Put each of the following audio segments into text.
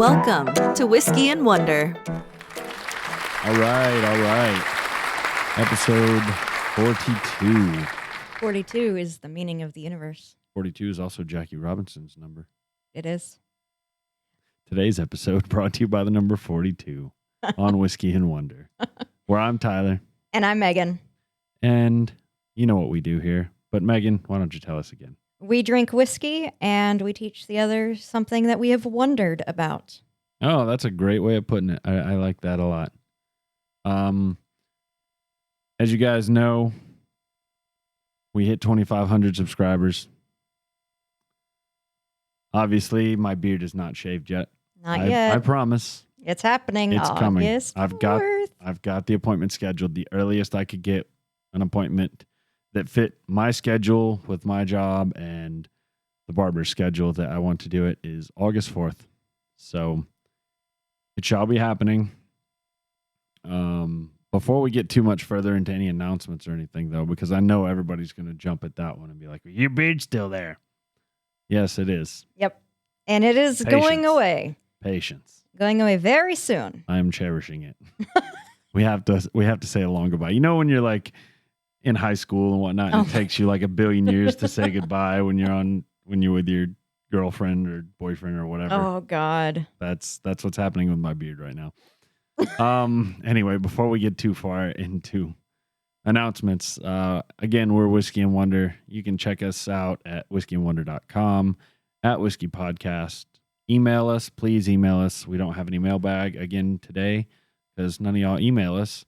Welcome to Whiskey and Wonder. All right. Episode 42. 42 is the meaning of the universe. 42 is also Jackie Robinson's number. It is. Today's episode brought to you by the number 42 on Whiskey and Wonder, where I'm Tyler. And I'm Megan. And you know what we do here. But Megan, why don't you tell us again? We drink whiskey and we teach the others something that we have wondered about. Oh, that's a great way of putting it. I like that a lot. As you guys know, we hit 2,500 subscribers. Obviously, my beard is not shaved yet. Not yet. I promise. It's happening. It's coming. I've 4th. got the appointment scheduled. The earliest I could get an appointment that fit my schedule with my job and the barber's schedule that I want to do it is August 4th. So it shall be happening. Before we get too much further into any announcements or anything, though, because I know everybody's going to jump at that one and be like, your beard's still there. Yes, it is. Yep. And it is going away. Patience. Going away very soon. I am cherishing it. We have to say a long goodbye. You know when you're like in high school and whatnot, and it takes you like a billion years to say goodbye when you're with your girlfriend or boyfriend or whatever. Oh God. That's what's happening with my beard right now. Anyway, before we get too far into announcements, again, we're Whiskey and Wonder. You can check us out at whiskeyandwonder.com, at Whiskey Podcast. Email us, please email us. We don't have any mailbag again today because none of y'all email us.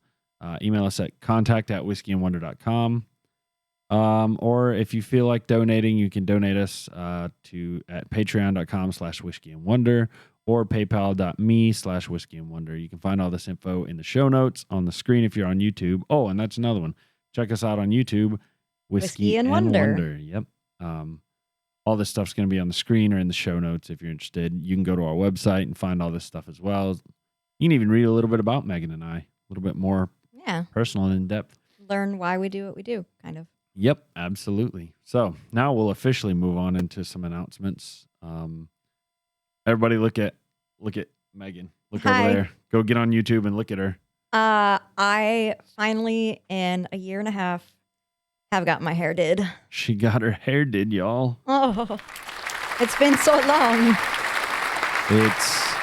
Email us at contact@whiskeyandwonder.com. Or if you feel like donating, you can donate us at patreon.com/whiskeyandwonder or paypal.me/whiskeyandwonder. You can find all this info in the show notes on the screen if you're on YouTube. Oh, and that's another one. Check us out on YouTube, Whiskey and Wonder. Yep. All this stuff's going to be on the screen or in the show notes if you're interested. You can go to our website and find all this stuff as well. You can even read a little bit about Megan and I, a little bit more personal and in-depth. Learn why we do what we do, kind of. Yep, absolutely. So now we'll officially move on into some announcements. Everybody look at Megan. Look over there. Go get on YouTube and look at her. I finally, in a year and a half, have got my hair did. She got her hair did, y'all. Oh, it's been so long. It's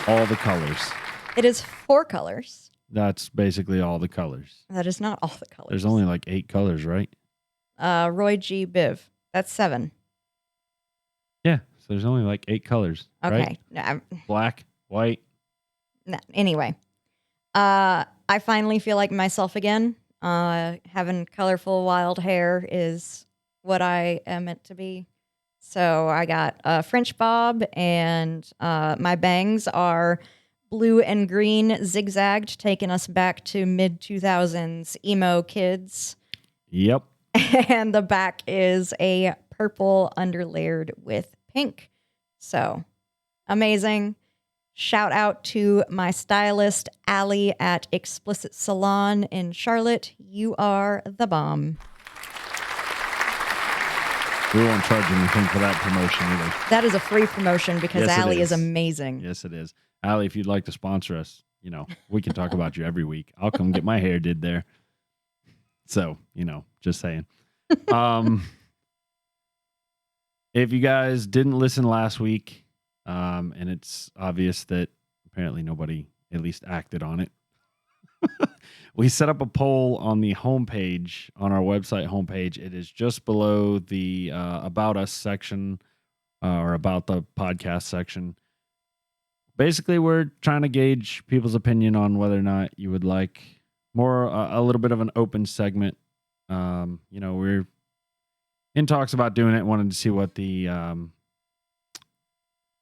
all the colors. It is 4 colors. That's basically all the colors. That is not all the colors. There's only like 8 colors, right? Roy G. Biv. That's 7. Yeah, so there's only like 8 colors. Okay. Right? No, Black, white. no, anyway, I finally feel like myself again. Having colorful wild hair is what I am meant to be. So I got a French bob, and my bangs are blue and green zigzagged, taking us back to mid-2000s emo kids. Yep. And the back is a purple underlayered with pink. So amazing. Shout out to my stylist, Allie at Explicit Salon in Charlotte. You are the bomb. We won't charge anything for that promotion either. That is a free promotion because Yes, Allie is amazing. Yes, it is. Allie, if you'd like to sponsor us, we can talk about you every week. I'll come get my hair did there. So, just saying. If you guys didn't listen last week, and it's obvious that apparently nobody at least acted on it, we set up a poll on the homepage, on our website homepage. It is just below the About Us section or About the Podcast section. Basically, we're trying to gauge people's opinion on whether or not you would like more, a little bit of an open segment. We're in talks about doing it. Wanted to see what the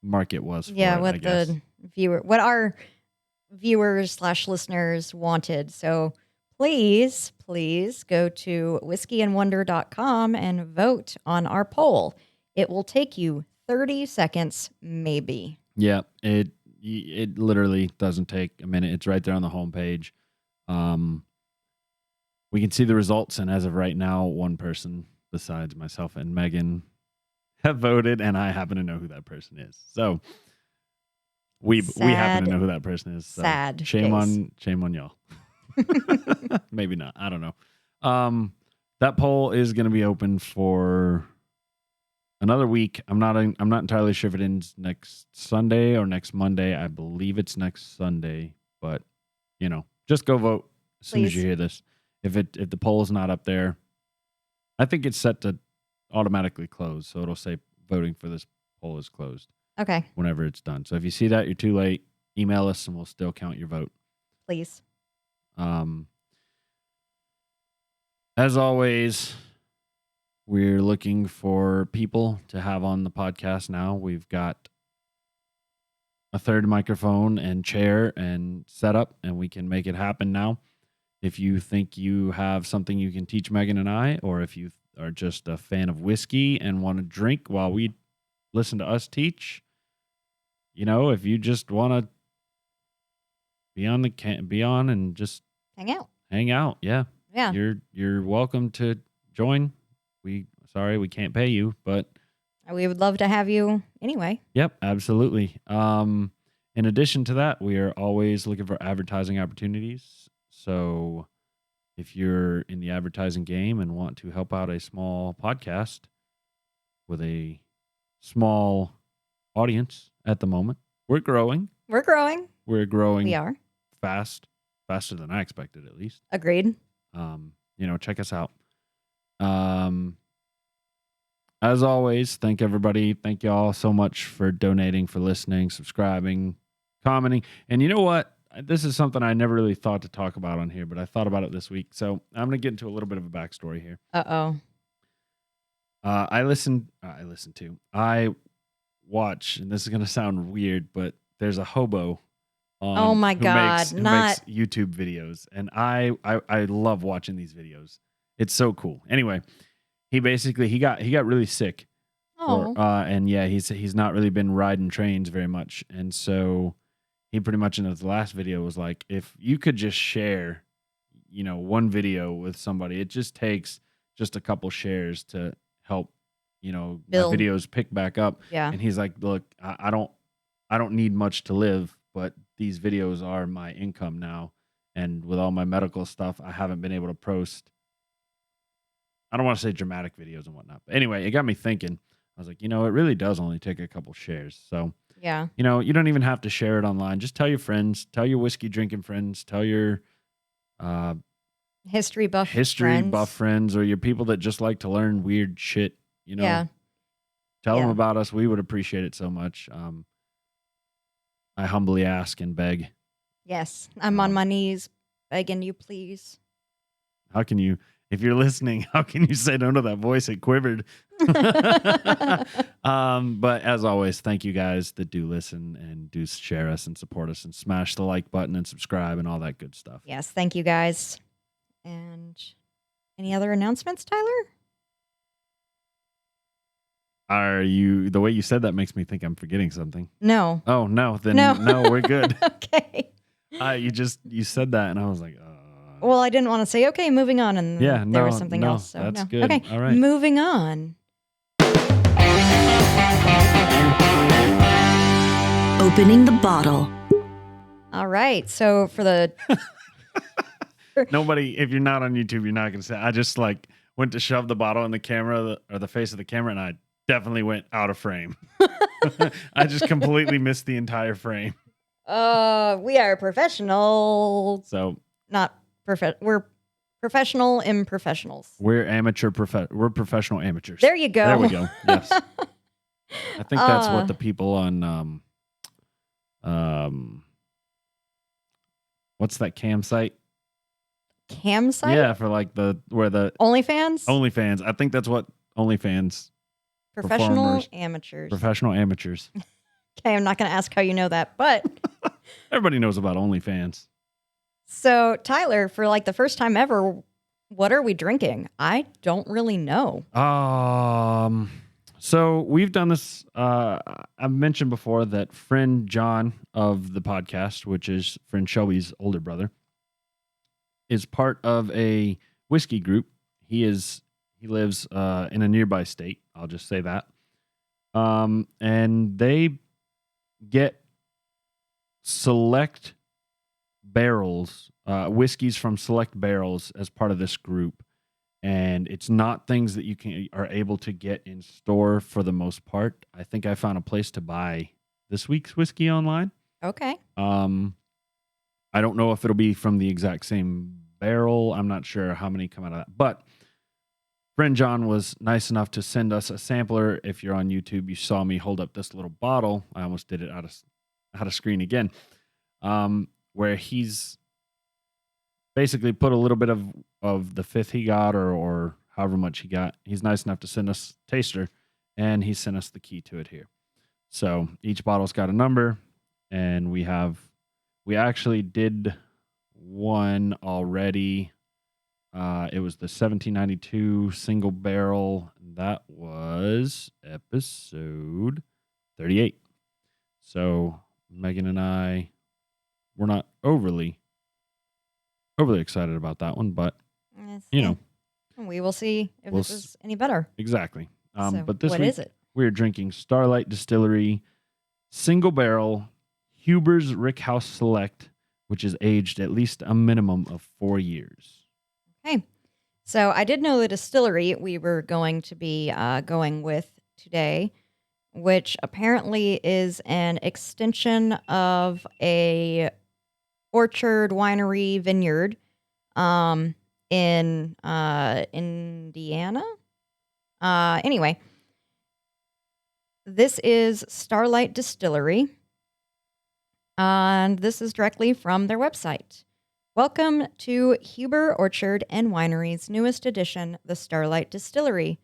market was for it, What our viewers/listeners wanted. So please go to whiskeyandwonder.com and vote on our poll. It will take you 30 seconds, maybe. Yeah, it literally doesn't take a minute. It's right there on the homepage. We can see the results, and as of right now, one person besides myself and Megan have voted, and I happen to know who that person is. So We happen Sad. to know who that person is. So Sad shame days. on y'all. Maybe not. I don't know. That poll is going to be open for another week. I'm not entirely sure if it ends next Sunday or next Monday. I believe it's next Sunday, but just go vote as soon as you Please. hear this. If the poll is not up there, I think it's set to automatically close, so it'll say voting for this poll is closed Okay, whenever it's done. So if you see that, you're too late. Email us and we'll still count your vote. please. As always, we're looking for people to have on the podcast now. We've got a third microphone and chair and setup, and we can make it happen now. If you think you have something you can teach Megan and I, or if you are just a fan of whiskey and want to drink while we listen to us teach, if you just want to be on and just Hang out. Yeah. Yeah. You're welcome to join. Sorry we can't pay you, but We would love to have you anyway. yep, absolutely. In addition to that, we are always looking for advertising opportunities. So if you're in the advertising game and want to help out a small podcast with a small audience at the moment, we're growing. We're growing. We're growing We are. faster than I expected, at least. Agreed. Check us out. As always, thank everybody. Thank y'all so much for donating, for listening, subscribing, commenting. And you know what? This is something I never really thought to talk about on here, but I thought about it this week. So I'm going to get into a little bit of a backstory here. Uh-oh. I watch, and this is going to sound weird, but there's a hobo on Oh my who God, makes YouTube videos. And I love watching these videos. It's so cool. Anyway, he got really sick. Oh. And yeah, he's not really been riding trains very much. And so he pretty much in his last video was like, if you could just share, one video with somebody, it just takes just a couple shares to help, my Build. videos pick back up. Yeah. And he's like, look, I don't need much to live, but these videos are my income now. And with all my medical stuff, I haven't been able to post. I don't want to say dramatic videos and whatnot. But anyway, it got me thinking. I was like, it really does only take a couple shares. So, Yeah. you don't even have to share it online. Just tell your friends, tell your whiskey drinking friends, tell your History buff friends, or your people that just like to learn weird shit. Yeah. Tell them Yeah. about us. We would appreciate it so much. I humbly ask and beg. Yes. I'm on my knees begging you, please. How can you, if you're listening, how can you say no to that voice? It quivered. But as always, thank you guys that do listen and do share us and support us and smash the like button and subscribe and all that good stuff. Yes. Thank you guys. And any other announcements, Tyler? The way you said that makes me think I'm forgetting something. No. Oh, no. Then No. no, we're good. Okay. You said that and I was like, Well, I didn't want to say, okay, moving on. And yeah, there was something else. So that's no. good. Okay. All right. Moving on. Opening the bottle. All right. So for the Nobody, if you're not on YouTube, you're not going to say, I just went to shove the bottle in the camera or the face of the camera and I definitely went out of frame. I just completely missed the entire frame. we are professional. So We're professional improfessionals. We're professional amateurs. There you go. There we go. Yes. I think that's what the people on what's that cam site? Cam site? Yeah, for where the OnlyFans? OnlyFans. I think that's what OnlyFans. Professional performers. amateurs. Professional amateurs. Okay, I'm not going to ask how you know that, but Everybody knows about OnlyFans. so Tyler, for the first time ever, what are we drinking? I don't really know. So we've done this. I've mentioned before that friend John of the podcast, which is friend Shelby's older brother, is part of a whiskey group. He lives in a nearby state. I'll just say that. And they get select barrels, whiskeys from select barrels as part of this group. And it's not things that you are able to get in store for the most part. I think I found a place to buy this week's whiskey online. Okay. I don't know if it'll be from the exact same barrel. I'm not sure how many come out of that. But friend John was nice enough to send us a sampler. If you're on YouTube, you saw me hold up this little bottle. I almost did it out of screen again. Where he's basically put a little bit of the fifth he got or however much he got. He's nice enough to send us a taster, and he sent us the key to it here. So each bottle's got a number, and we actually did one already. It was the 1792 single barrel. That was episode 38. So Megan and I, we're not overly excited about that one, but we will see if this is any better. Exactly. So but this what week is it? we're drinking Starlight Distillery single barrel Huber's Rickhouse Select, which is aged at least a minimum of 4 years. Okay. So I did know the distillery we were going to be going with today, which apparently is an extension of a orchard, winery, vineyard in Indiana. Anyway, this is Starlight Distillery, and this is directly from their website. Welcome to Huber Orchard and Winery's newest edition, the Starlight Distillery.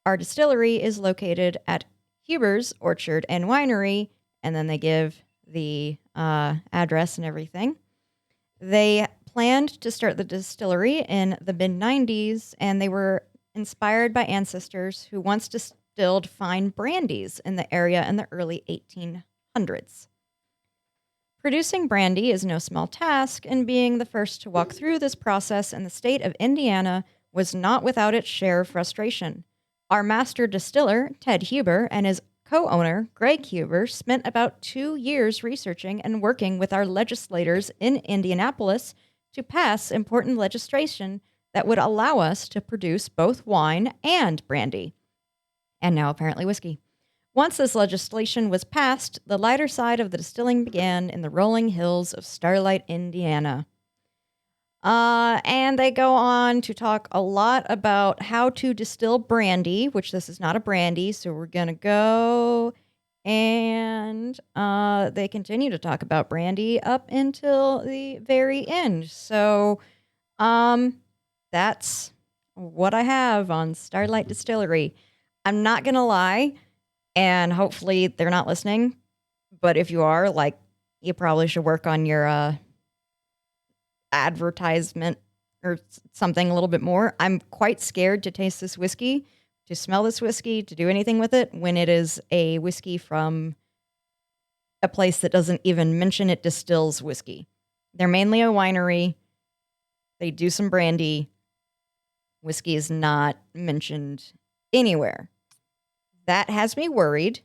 Our distillery is located at Huber's Orchard and Winery, and then they give the address and everything. They planned to start the distillery in the mid-90s, and they were inspired by ancestors who once distilled fine brandies in the area in the early 1800s. Producing brandy is no small task, and being the first to walk through this process in the state of Indiana was not without its share of frustration. Our master distiller, Ted Huber, and his co-owner, Greg Huber, spent about 2 years researching and working with our legislators in Indianapolis to pass important legislation that would allow us to produce both wine and brandy, and now apparently whiskey. Once this legislation was passed, the lighter side of the distilling began in the rolling hills of Starlight, Indiana. And they go on to talk a lot about how to distill brandy, which this is not a brandy, so we're going to go. And they continue to talk about brandy up until the very end. So that's what I have on Starlight Distillery. I'm not going to lie, and hopefully they're not listening, but if you are, like, you probably should work on your advertisement or something a little bit more. I'm quite scared to taste this whiskey, to smell this whiskey, to do anything with it when it is a whiskey from a place that doesn't even mention it distills whiskey. They're mainly a winery. They do some brandy. Whiskey is not mentioned anywhere. That has me worried.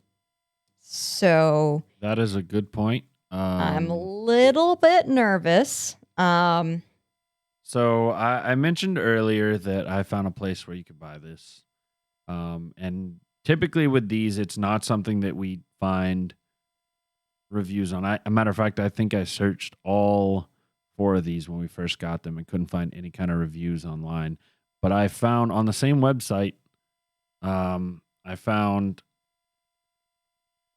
So that is a good point. I'm a little bit nervous. So I mentioned earlier that I found a place where you could buy this. And typically with these, it's not something that we find reviews on. A matter of fact, I think I searched all 4 of these when we first got them and couldn't find any kind of reviews online. But I found on the same website, I found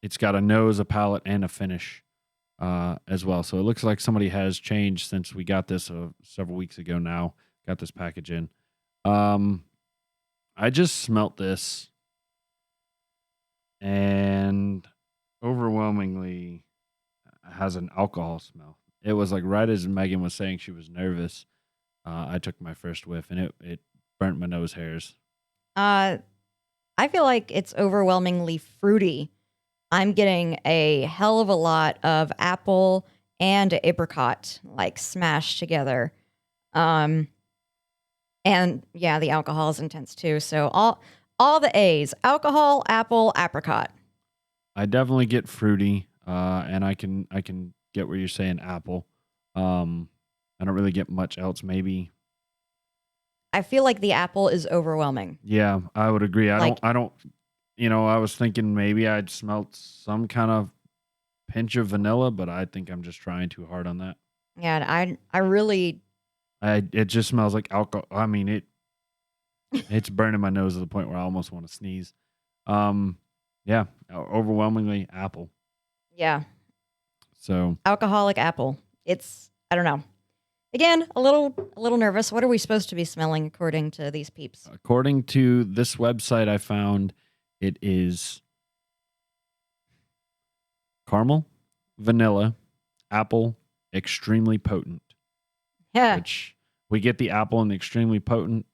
it's got a nose, a palate, and a finish as well. So it looks like somebody has changed since we got this several weeks ago now. Got this package in. I just smelt this, and overwhelmingly has an alcohol smell. It was like right as Megan was saying she was nervous, I took my first whiff, and it burnt my nose hairs. I feel like it's overwhelmingly fruity. I'm getting a hell of a lot of apple and apricot, like, smashed together. And yeah, the alcohol is intense too. So all the A's: alcohol, apple, apricot. I definitely get fruity, and I can get where you're saying apple. I don't really get much else. Maybe. I feel like the apple is overwhelming. Yeah, I would agree. Like- I don't. I was thinking maybe I'd smelt some kind of pinch of vanilla, but I think I'm just trying too hard on that. Yeah, I really It just smells like alcohol. I mean, it's burning my nose to the point where I almost want to sneeze. Yeah, overwhelmingly apple. yeah, So alcoholic apple. It's I don't know. Again, a little nervous. What are we supposed to be smelling according to these peeps? according to this website I found, it is caramel, vanilla, apple, extremely potent. Yeah. Which we get the apple and the extremely potent.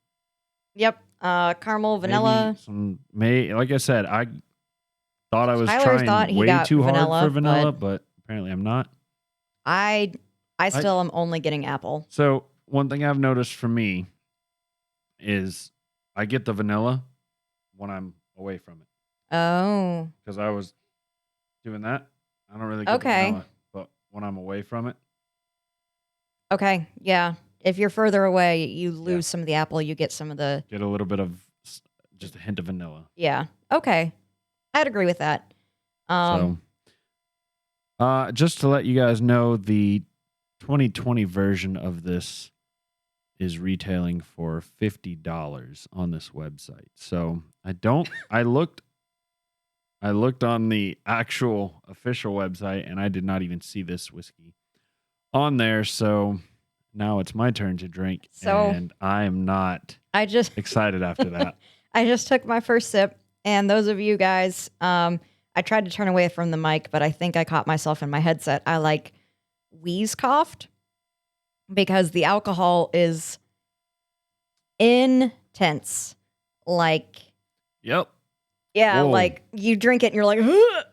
Yep. Caramel, vanilla. Like I said, I thought I was Tyler thought trying he way got too vanilla, hard for vanilla, but apparently I'm not. I still am only getting apple. So one thing I've noticed for me is I get the vanilla when I'm away from it. Oh. Because I was doing that. I don't really get the vanilla, but when I'm away from it. Okay. Yeah. If you're further away, you lose some of the apple. You get some of the. Get a little bit of just a hint of vanilla. Yeah. Okay. I'd agree with that. Just to let you guys know, the 2020 version of this is retailing for $50 on this website. So I looked on the actual official website and I did not even see this whiskey on there. So now it's my turn to drink. And I am not excited after that. I just took my first sip, and those of you guys, I tried to turn away from the mic, but I think I caught myself in my headset. I wheeze coughed because the alcohol is intense. Yep. Yeah, Whoa. You drink it and you're like, oh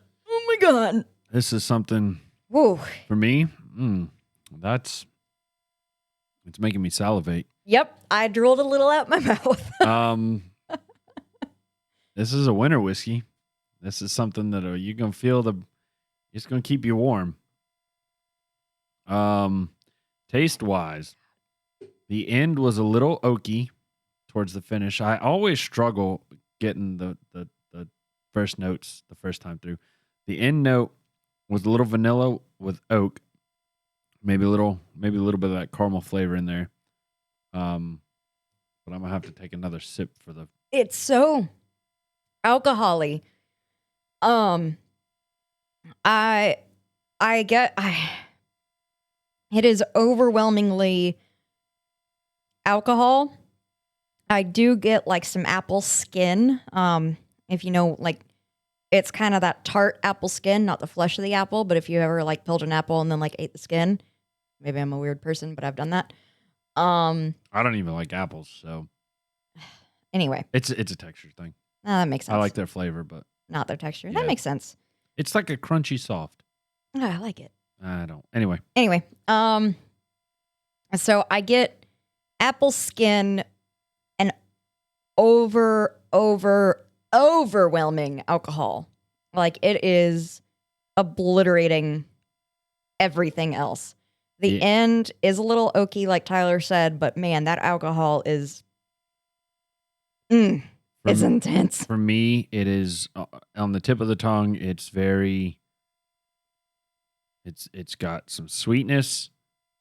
my God. This is something Whoa. for me. It's making me salivate. Yep. I drooled a little out my mouth. This is a winter whiskey. This is something that you're going to feel it's going to keep you warm. Taste wise, the end was a little oaky towards the finish. I always struggle getting the first notes the first time through. The end note was a little vanilla with oak, maybe a little bit of that caramel flavor in there. But I'm gonna have to take another sip for the. It's so alcohol-y. It is overwhelmingly alcohol. I do get some apple skin. If you know, it's kind of that tart apple skin, not the flesh of the apple. But if you ever peeled an apple and then ate the skin, maybe I'm a weird person, but I've done that. I don't even like apples, so anyway, it's a texture thing. That makes sense. I like their flavor, but not their texture. Yeah. That makes sense. It's like a crunchy soft. I like it. I don't. Anyway. So I get apple skin and overwhelming alcohol. It is obliterating everything else. The end is a little oaky, like Tyler said, but man, that alcohol is intense. For me, it is on the tip of the tongue. It's got some sweetness.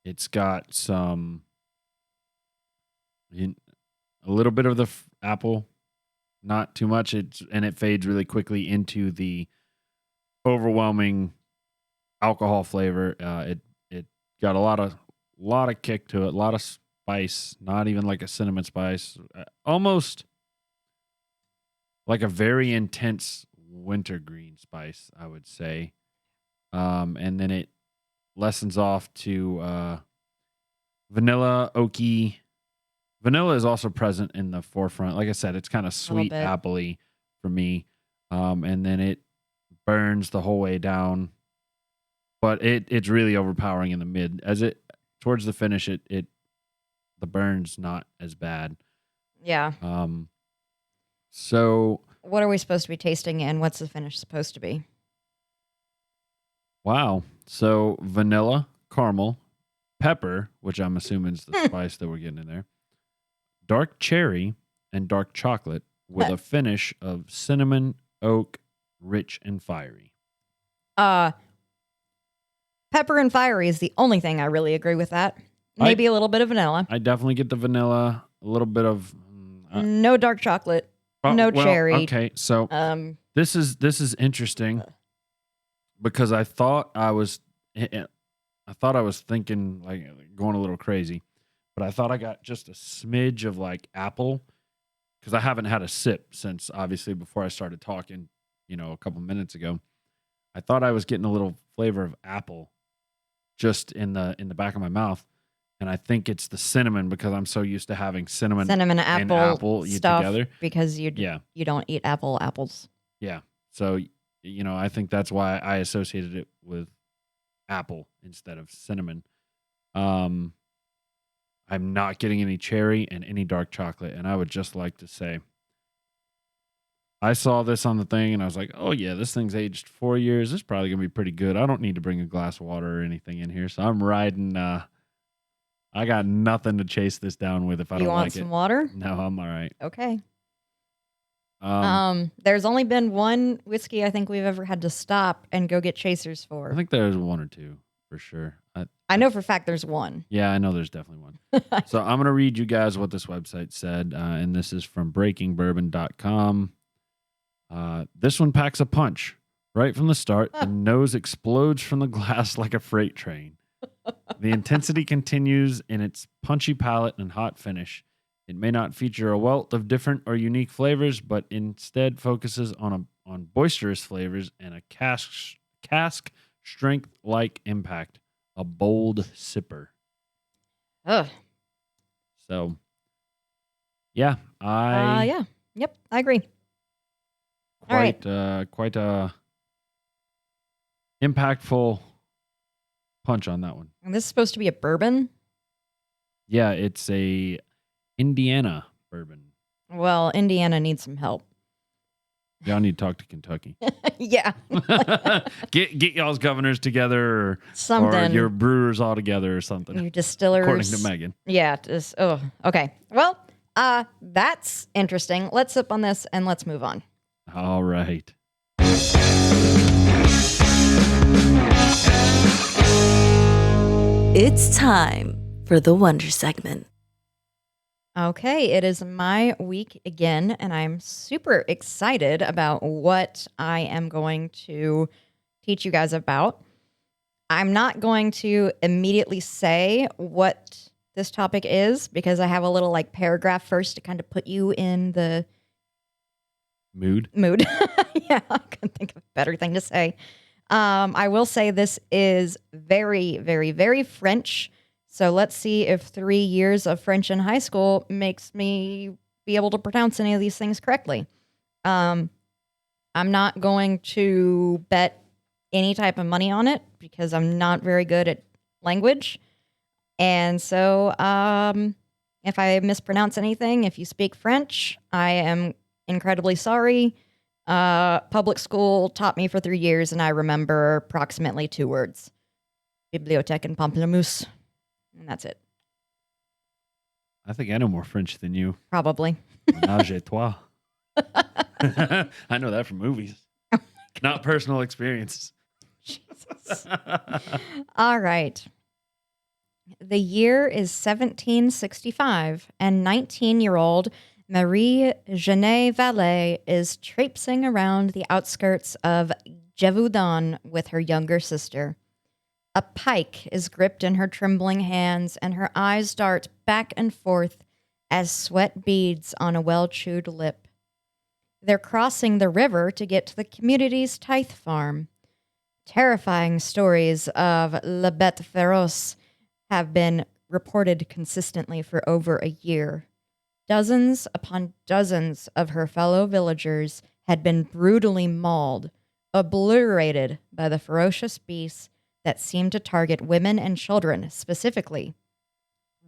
It's got a little bit of the apple, not too much. And it fades really quickly into the overwhelming alcohol flavor. It got a lot of kick to it, a lot of spice, not even like a cinnamon spice, almost like a very intense wintergreen spice, I would say. And then it lessens off to vanilla, oaky. Vanilla is also present in the forefront. Like I said, it's kind of sweet, appley for me. And then it burns the whole way down. But it's really overpowering in the mid. Towards the finish, the burn's not as bad. Yeah. So what are we supposed to be tasting and what's the finish supposed to be? Wow. So vanilla, caramel, pepper, which I'm assuming is the spice that we're getting in there, dark cherry, and dark chocolate with a finish of cinnamon, oak, rich and fiery. Pepper and fiery is the only thing I really agree with that. Maybe a little bit of vanilla. I definitely get the vanilla, a little bit of no dark chocolate, no cherry. Okay, so this is interesting because I thought I was thinking like going a little crazy, but I thought I got just a smidge of like apple because I haven't had a sip since obviously before I started talking, a couple minutes ago. I thought I was getting a little flavor of apple just in the back of my mouth. And I think it's the cinnamon because I'm so used to having cinnamon apple, and apple stuff together. Because you don't eat apples. Yeah. So, I think that's why I associated it with apple instead of cinnamon. I'm not getting any cherry and any dark chocolate. And I would just like to say, I saw this on the thing and I was like, oh yeah, this thing's aged 4 years. It's probably going to be pretty good. I don't need to bring a glass of water or anything in here. So I'm riding, I got nothing to chase this down with if I don't like it. You want some water? No, I'm all right. Okay. There's only been one whiskey I think we've ever had to stop and go get chasers for. I think there's one or two for sure. I know for a fact there's one. Yeah, I know there's definitely one. So I'm going to read you guys what this website said, and this is from breakingbourbon.com. This one packs a punch. Right from the start, the nose explodes from the glass like a freight train. The intensity continues in its punchy palate and hot finish. It may not feature a wealth of different or unique flavors, but instead focuses on boisterous flavors and a cask strength-like impact. A bold sipper. Ugh. So, yeah, Yep, I agree. Quite a impactful punch on that one. And this is supposed to be a bourbon? Yeah, it's a Indiana bourbon. Well, Indiana needs some help. Y'all need to talk to Kentucky. Yeah. Get y'all's governors together or something. Or your brewers all together or something. Your distillers. According to Megan. Yeah. Okay. Well, that's interesting. Let's sip on this and let's move on. All right. It's time for the Wonder segment. Okay, it is my week again, and I'm super excited about what I am going to teach you guys about. I'm not going to immediately say what this topic is because I have a little paragraph first to kind of put you in the mood. Yeah, I couldn't think of a better thing to say. I will say this is very, very, very French. So let's see if 3 years of French in high school makes me be able to pronounce any of these things correctly. I'm not going to bet any type of money on it because I'm not very good at language. And so if I mispronounce anything, if you speak French, I am incredibly sorry. Public school taught me for 3 years, and I remember approximately 2 words. Bibliothèque and pamplemousse. And that's it. I think I know more French than you. Probably. Ménage à trois. I know that from movies. Oh not personal experiences. Jesus. All right. The year is 1765, and 19-year-old Marie Genet Vallée is traipsing around the outskirts of Javedon with her younger sister. A pike is gripped in her trembling hands, and her eyes dart back and forth as sweat beads on a well-chewed lip. They're crossing the river to get to the community's tithe farm. Terrifying stories of La Bête Féroce have been reported consistently for over a year. Dozens upon dozens of her fellow villagers had been brutally mauled, obliterated by the ferocious beasts that seemed to target women and children specifically,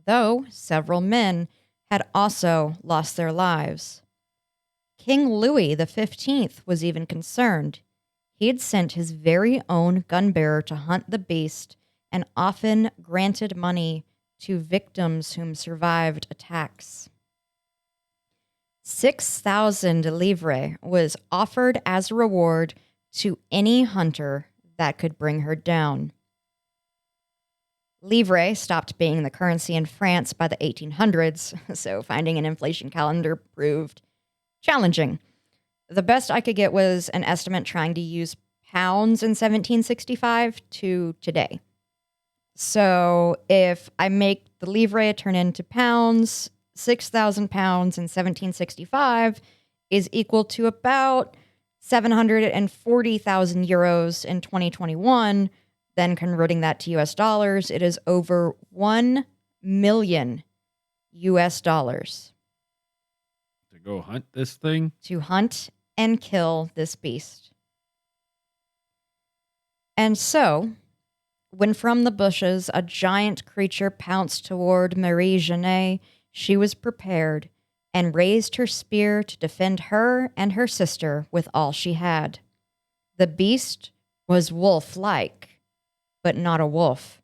though several men had also lost their lives. King Louis XV was even concerned. he had sent his very own gun bearer to hunt the beast and often granted money to victims whom survived attacks. 6,000 livres was offered as a reward to any hunter that could bring her down. Livre stopped being the currency in France by the 1800s, so finding an inflation calendar proved challenging. The best I could get was an estimate trying to use pounds in 1765 to today. So if I make the livre turn into pounds, 6,000 pounds in 1765 is equal to about 740,000 euros in 2021. Then converting that to US dollars, it is over 1 million US dollars. To go hunt this thing? To hunt and kill this beast. And so, when from the bushes a giant creature pounced toward Marie Genet, she was prepared and raised her spear to defend her and her sister with all she had. The beast was wolf-like, but not a wolf.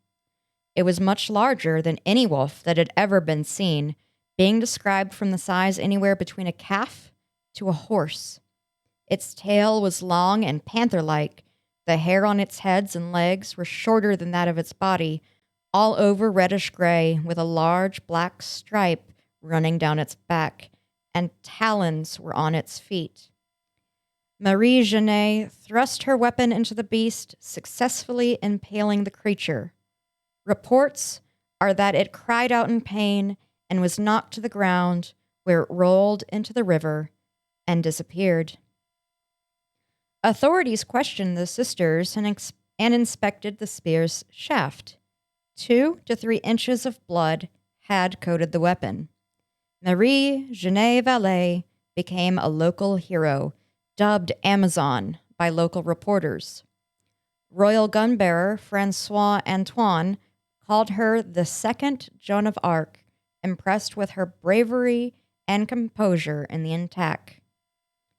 It was much larger than any wolf that had ever been seen, being described from the size anywhere between a calf to a horse. Its tail was long and panther-like. The hair on its heads and legs were shorter than that of its body, all over reddish-gray, with a large black stripe running down its back, and talons were on its feet. Marie Genet thrust her weapon into the beast, successfully impaling the creature. Reports are that it cried out in pain and was knocked to the ground, where it rolled into the river and disappeared. Authorities questioned the sisters and inspected the spear's shaft. 2 to 3 inches of blood had coated the weapon. Marie Genet Vallée became a local hero, dubbed Amazon by local reporters. Royal gunbearer Francois Antoine called her the second Joan of Arc, impressed with her bravery and composure in the attack.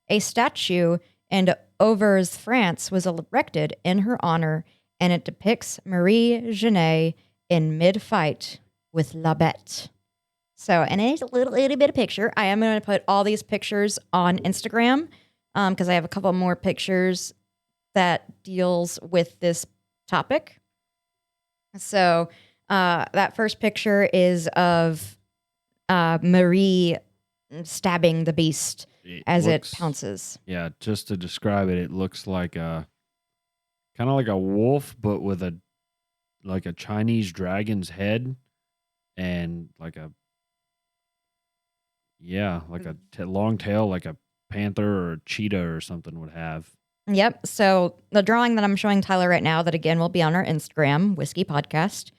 A statue in Auvers, France was erected in her honor, and it depicts Marie Genet in mid-fight with La Bête. So, and it's a little bit of picture. I am going to put all these pictures on Instagram because I have a couple more pictures that deals with this topic. So, that first picture is of Marie stabbing the beast as it pounces. Yeah, just to describe it, it looks like a kind of like a wolf, but with a Chinese dragon's head and like a long tail, like a panther or a cheetah or something would have. Yep. So the drawing that I'm showing Tyler right now, that again will be on our Instagram, Whiskey Podcast,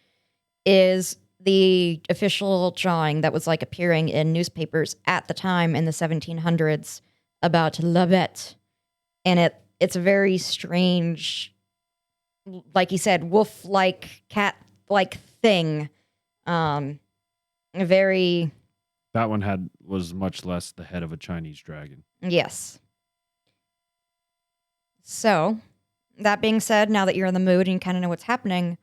is the official drawing that was like appearing in newspapers at the time in the 1700s about La Bête. And it's a very strange, like you said, wolf-like, cat-like thing. Very... That one was much less the head of a Chinese dragon. Yes. So, that being said, now that you're in the mood and you kind of know what's happening,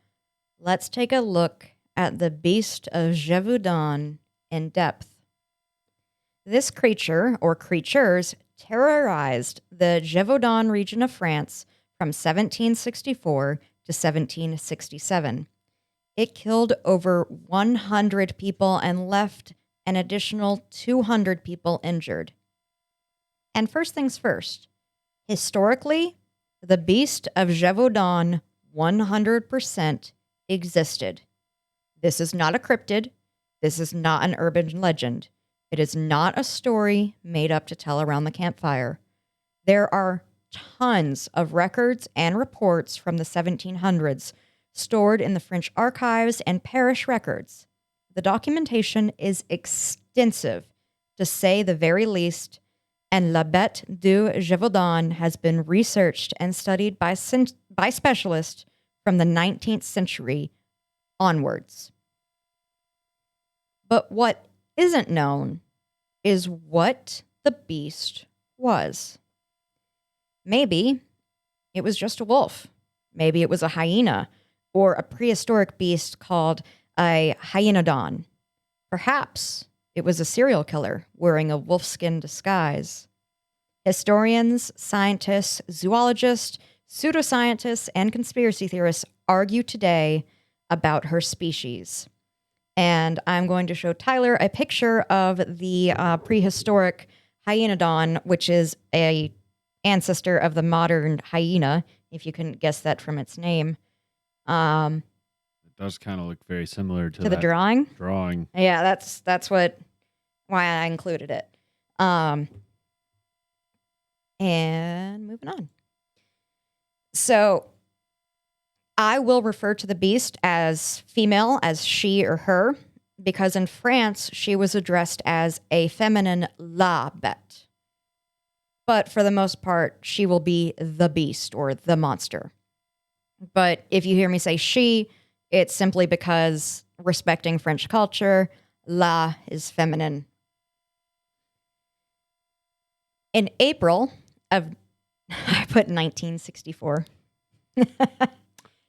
let's take a look at the Beast of Gévaudan in depth. This creature, or creatures, terrorized the Javedon region of France from 1764 to 1767. It killed over 100 people and left an additional 200 people injured. And first things first, historically, the Beast of Gévaudan 100% existed. This is not a cryptid. This is not an urban legend. It is not a story made up to tell around the campfire. There are tons of records and reports from the 1700s stored in the French archives and parish records. The documentation is extensive, to say the very least, and La Bête du Javedon has been researched and studied by specialists from the 19th century onwards. But what isn't known is what the beast was. Maybe it was just a wolf. Maybe it was a hyena or a prehistoric beast called a Hyenadon. Perhaps it was a serial killer wearing a wolfskin disguise. Historians, scientists, zoologists, pseudoscientists, and conspiracy theorists argue today about her species. And I'm going to show Tyler a picture of the prehistoric Hyenadon, which is a ancestor of the modern hyena, if you couldn't guess that from its name. It does kind of look very similar to the drawing. Yeah, that's why I included it. And moving on. So I will refer to the beast as female, as she or her, because in France, she was addressed as a feminine la bête. But for the most part, she will be the beast or the monster. But if you hear me say she, it's simply because respecting French culture, la is feminine. In April of, I put 1964.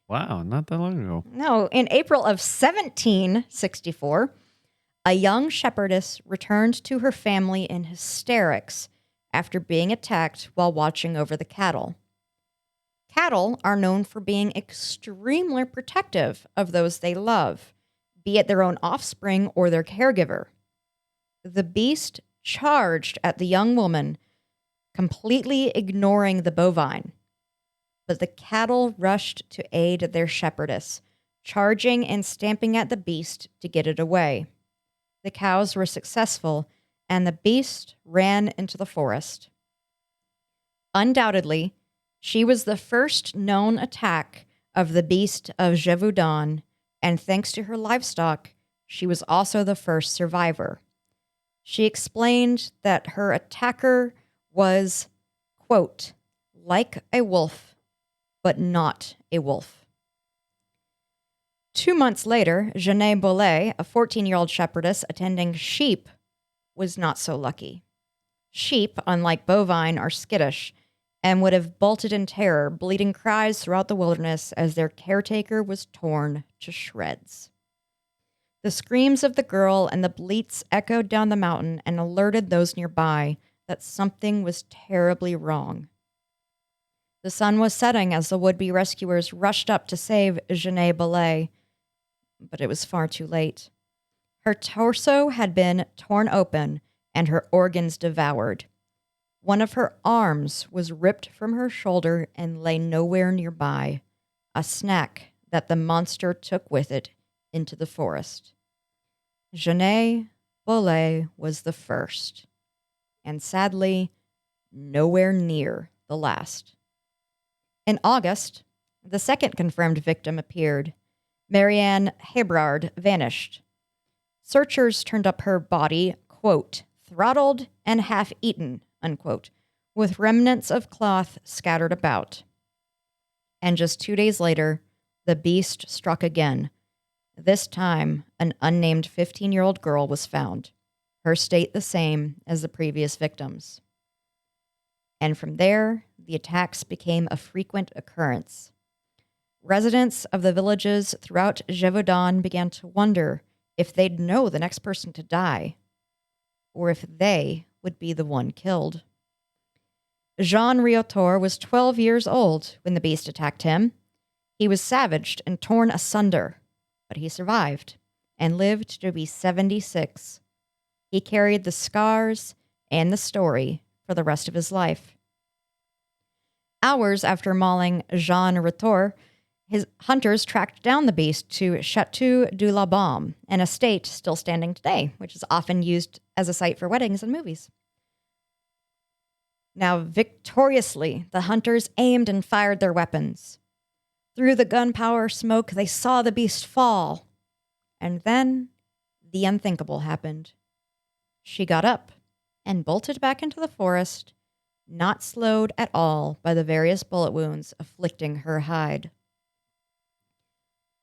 Wow, not that long ago. No, in April of 1764, a young shepherdess returned to her family in hysterics after being attacked while watching over the cattle. Cattle are known for being extremely protective of those they love, be it their own offspring or their caregiver. The beast charged at the young woman, completely ignoring the bovine. But the cattle rushed to aid their shepherdess, charging and stamping at the beast to get it away. The cows were successful, and the beast ran into the forest. Undoubtedly, she was the first known attack of the Beast of Gévaudan, and thanks to her livestock, she was also the first survivor. She explained that her attacker was, quote, like a wolf, but not a wolf. 2 months later, Jeanne Bollet, a 14-year-old shepherdess attending sheep, was not so lucky. Sheep, unlike bovine, are skittish and would have bolted in terror, bleating cries throughout the wilderness as their caretaker was torn to shreds. The screams of the girl and the bleats echoed down the mountain and alerted those nearby that something was terribly wrong. The sun was setting as the would-be rescuers rushed up to save Jeanne Bollet, but it was far too late. Her torso had been torn open and her organs devoured. One of her arms was ripped from her shoulder and lay nowhere nearby, a snack that the monster took with it into the forest. Jeanne Bollet was the first, and sadly, nowhere near the last. In August, the second confirmed victim appeared. Marianne Hebrard vanished. Searchers turned up her body, quote, throttled and half-eaten, unquote, with remnants of cloth scattered about. And just 2 days later, the beast struck again. This time, an unnamed 15-year-old girl was found, her state the same as the previous victims. And from there, the attacks became a frequent occurrence. Residents of the villages throughout Javedon began to wonder if they'd know the next person to die, or if they would be the one killed. Jean Riotor was 12 years old when the beast attacked him. He was savaged and torn asunder, but he survived and lived to be 76. He carried the scars and the story for the rest of his life. Hours after mauling Jean Riotor, his hunters tracked down the beast to Chateau du La Baume, an estate still standing today, which is often used as a site for weddings and movies. Now, victoriously, the hunters aimed and fired their weapons. Through the gunpowder smoke, they saw the beast fall. And then the unthinkable happened. She got up and bolted back into the forest, not slowed at all by the various bullet wounds afflicting her hide.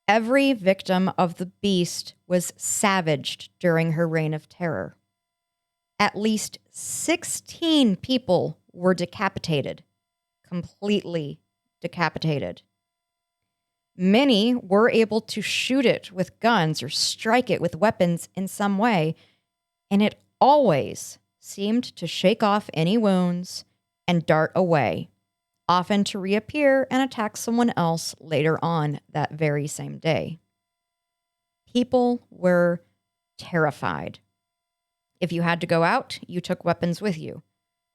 Every victim of the beast was savaged during her reign of terror. At least 16 people were decapitated, completely decapitated. Many were able to shoot it with guns or strike it with weapons in some way, and it always seemed to shake off any wounds and dart away, often to reappear and attack someone else later on that very same day. People were terrified. If you had to go out, you took weapons with you.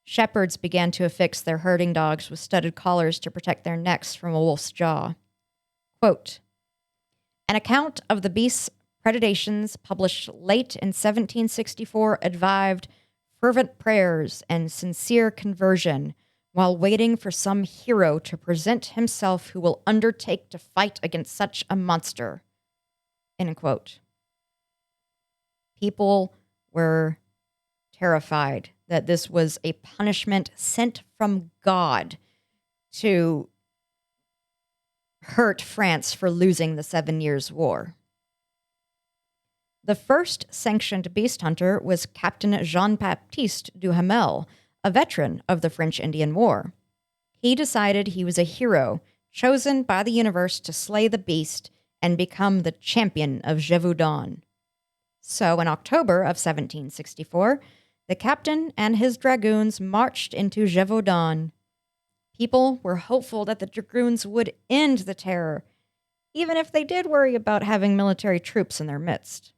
Shepherds began to affix their herding dogs with studded collars to protect their necks from a wolf's jaw. Quote, an account of the beast's predations published late in 1764 advised fervent prayers and sincere conversion while waiting for some hero to present himself who will undertake to fight against such a monster. End quote. People were terrified that this was a punishment sent from God to hurt France for losing the 7 Years' War. The first sanctioned beast hunter was Captain Jean-Baptiste Duhamel, a veteran of the French Indian War. He decided he was a hero, chosen by the universe to slay the beast and become the champion of Javedon. So in October of 1764, the captain and his dragoons marched into Javedon. People were hopeful that the dragoons would end the terror, even if they did worry about having military troops in their midst.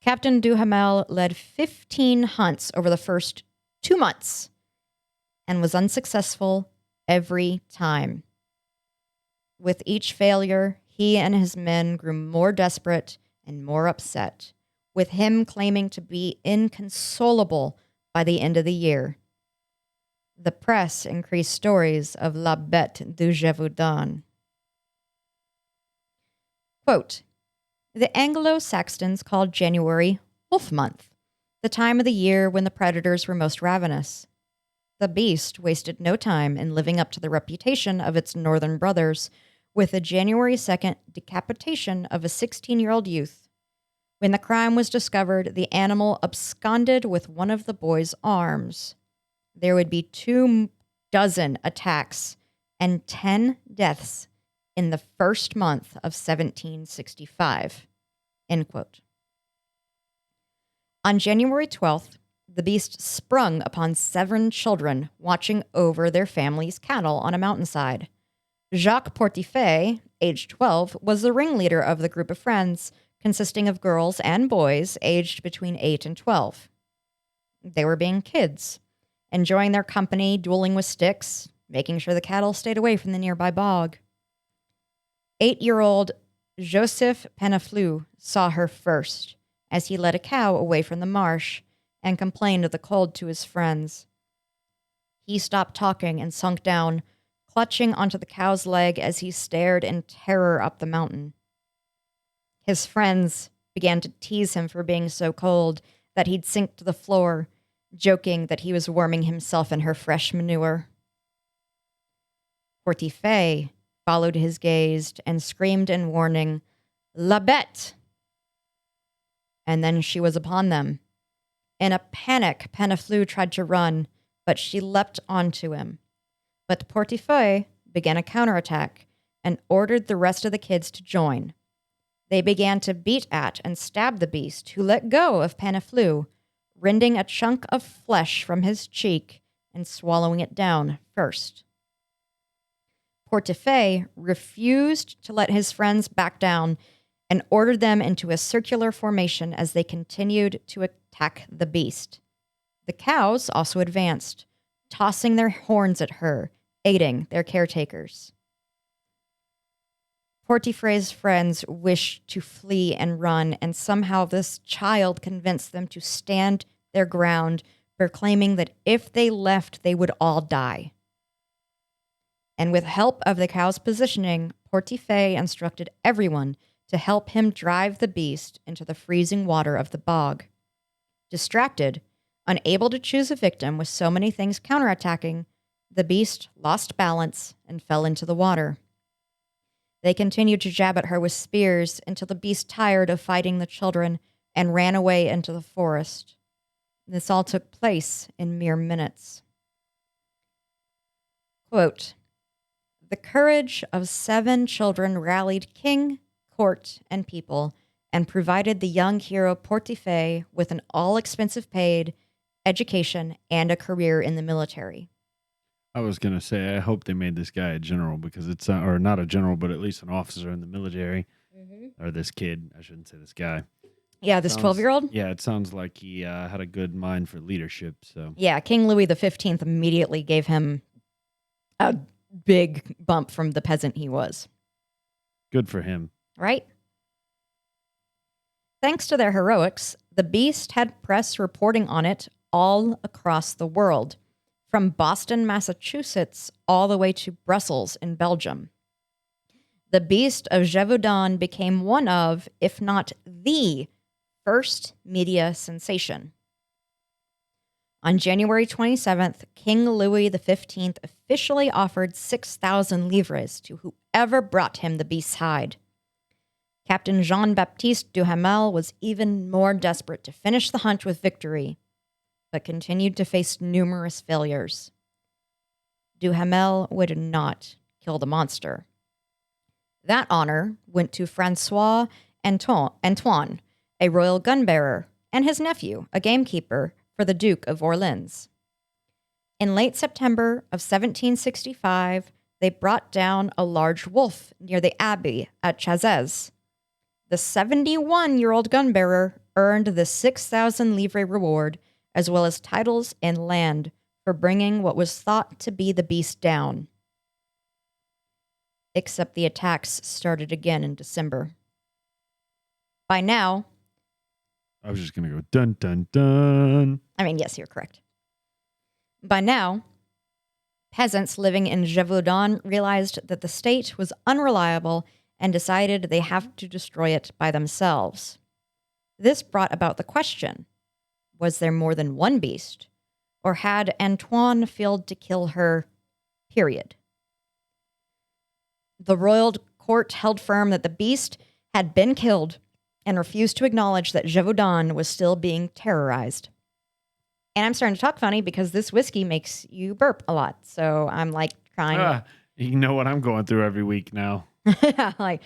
Captain Duhamel led 15 hunts over the first 2 months and was unsuccessful every time. With each failure, he and his men grew more desperate and more upset, with him claiming to be inconsolable by the end of the year. The press increased stories of La Bête du Gévaudan. Quote, the Anglo-Saxons called January Wolf Month, the time of the year when the predators were most ravenous. The beast wasted no time in living up to the reputation of its northern brothers with the January 2nd decapitation of a 16-year-old youth. When the crime was discovered, the animal absconded with one of the boy's arms. There would be 24 attacks and 10 deaths in the first month of 1765. End quote. On January 12th, the beast sprung upon 7 children watching over their family's cattle on a mountainside. Jacques Portifay, aged 12, was the ringleader of the group of friends, consisting of girls and boys aged between 8 and 12. They were being kids, enjoying their company, dueling with sticks, making sure the cattle stayed away from the nearby bog. 8-year-old Joseph Pennaflou saw her first as he led a cow away from the marsh and complained of the cold to his friends. He stopped talking and sunk down, clutching onto the cow's leg as he stared in terror up the mountain. His friends began to tease him for being so cold that he'd sink to the floor, joking that he was warming himself in her fresh manure. Portifay followed his gaze and screamed in warning, La Bête! And then she was upon them. In a panic, Pennaflou tried to run, but she leapt onto him. But Portifay began a counterattack and ordered the rest of the kids to join. They began to beat at and stab the beast, who let go of Pennaflou, rending a chunk of flesh from his cheek and swallowing it down first. Portifay refused to let his friends back down and ordered them into a circular formation as they continued to attack the beast. The cows also advanced, tossing their horns at her, aiding their caretakers. Portifay's friends wished to flee and run, and somehow this child convinced them to stand their ground, proclaiming that if they left, they would all die. And with help of the cow's positioning, Portifay instructed everyone to help him drive the beast into the freezing water of the bog. Distracted, unable to choose a victim with so many things counterattacking, the beast lost balance and fell into the water. They continued to jab at her with spears until the beast tired of fighting the children and ran away into the forest. This all took place in mere minutes. Quote, The courage of 7 children rallied king, court, and people and provided the young hero Portefe with an all-expensive paid education and a career in the military. I was going to say, I hope they made this guy a general because it's, or not a general, but at least an officer in the military. Or this kid. I shouldn't say this guy. Yeah, this 12-year-old? Yeah, it sounds like he had a good mind for leadership. So Yeah, King Louis XV immediately gave him a big bump from the peasant he was. good for him. Right? Thanks to their heroics, the Beast had press reporting on it all across the world, from Boston, Massachusetts, all the way to Brussels in Belgium. The Beast of Gévaudan became one of, if not the, first media sensation. On January 27th, King Louis XV officially offered 6,000 livres to whoever brought him the beast's hide. Captain Jean-Baptiste Duhamel was even more desperate to finish the hunt with victory, but continued to face numerous failures. Duhamel would not kill the monster. That honor went to Francois Antoine, a royal gunbearer, and his nephew, a gamekeeper for the Duke of Orleans. In late September of 1765, they brought down a large wolf near the abbey at Chazes. The 71-year-old gunbearer earned the 6,000 livre reward, as well as titles and land for bringing what was thought to be the beast down. Except the attacks started again in December. By now... I was just going to go, dun, dun, dun. I mean, yes, you're correct. By now, peasants living in Javedon realized that the state was unreliable and decided they have to destroy it by themselves. This brought about the question, was there more than one beast? Or had Antoine failed to kill her, period? The royal court held firm that the beast had been killed and refused to acknowledge that Javedon was still being terrorized. And I'm starting to talk funny because this whiskey makes you burp a lot. So I'm like trying. You know what I'm going through every week now. Like,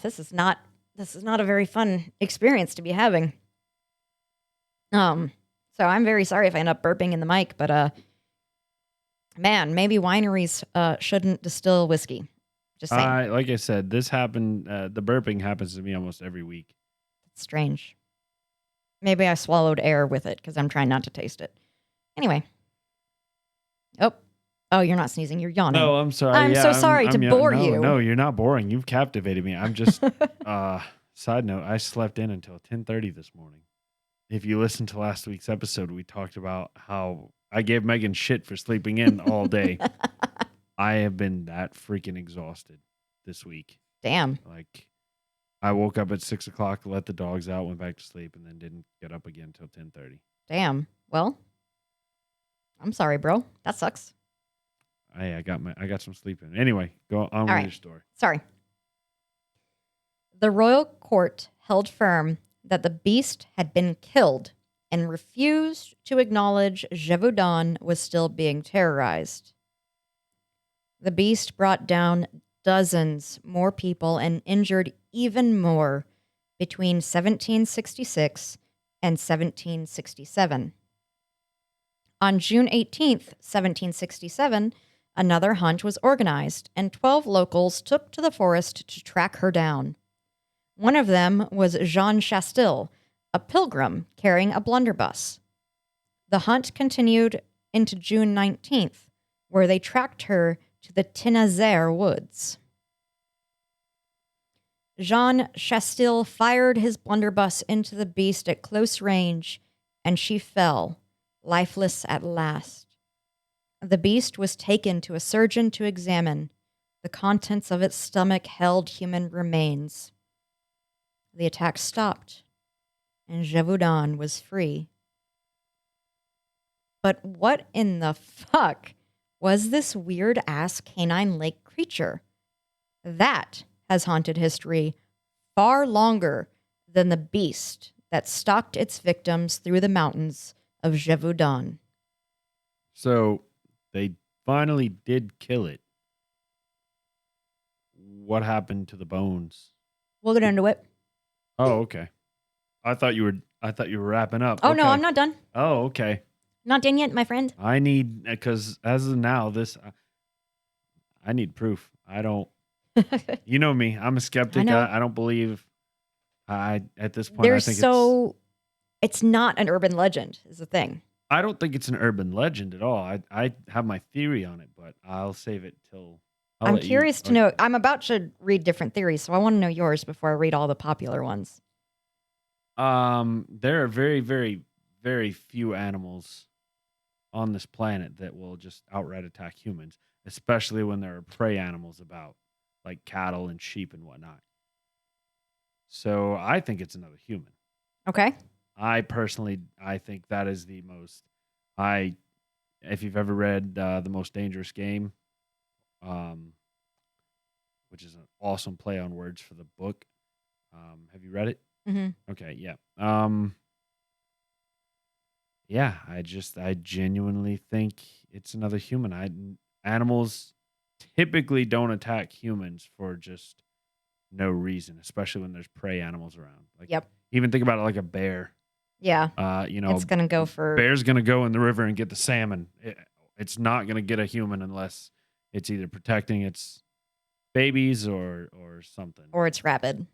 this is not a very fun experience to be having. So I'm very sorry if I end up burping in the mic, but man, maybe wineries shouldn't distill whiskey. Just saying. Like I said, this happened. The burping happens to me almost every week. It's strange. Maybe I swallowed air with it because I'm trying not to taste it. Anyway. Oh, you're not sneezing. You're yawning. No, I'm sorry. I'm so sorry to bore you. No, you're not boring. You've captivated me. I'm just, side note, I slept in until 10:30 this morning. If you listened to last week's episode, we talked about how I gave Megan shit for sleeping in all day. I have been that freaking exhausted this week. Damn. Like, I woke up at 6 o'clock, let the dogs out, went back to sleep, and then didn't get up again until 10:30. Damn. Well, I'm sorry, bro. That sucks. Hey, I got some sleep in. Anyway, go on with your story. Sorry. The royal court held firm that the beast had been killed and refused to acknowledge Javedon was still being terrorized. The beast brought down dozens more people and injured even more between 1766 and 1767. On June 18th, 1767, another hunt was organized, and 12 locals took to the forest to track her down. One of them was Jean Chastel, a pilgrim carrying a blunderbuss. The hunt continued into June 19th, where they tracked her to the Tinazere woods. Jean Chastel fired his blunderbuss into the beast at close range, and she fell, lifeless at last. The beast was taken to a surgeon to examine. The contents of its stomach held human remains. The attack stopped, and Javedon was free. But what in the fuck was this weird-ass canine lake creature? That has haunted history far longer than the beast that stalked its victims through the mountains of Javedon. So they finally did kill it. what happened to the bones? We'll get into it. Oh, okay. I thought you were wrapping up. Oh, Okay. no, I'm not done. Oh, okay. Not done yet, my friend. I need, because as of now, I need proof. I don't, you know me. I'm a skeptic. know. I don't believe. At this point, I think it's not an urban legend is the thing. I don't think it's an urban legend at all. I have my theory on it, but I'll save it till. I'm curious to know. I'm about to read different theories, so I want to know yours before I read all the popular ones. There are very, very, very few animals on this planet that will just outright attack humans, especially when there are prey animals about, like cattle and sheep and whatnot. So I think it's another human. Okay. I think that is the most. If you've ever read The Most Dangerous Game, which is an awesome play on words for the book, have you read it? Mm-hmm. Okay, yeah. Yeah, I genuinely think it's another human. Animals typically don't attack humans for just no reason, especially when there's prey animals around. Like, yep. Even think about it like a bear. Yeah. It's gonna go for bear's gonna go in the river and get the salmon. It's not gonna get a human unless it's either protecting its babies or something, or it's rabid.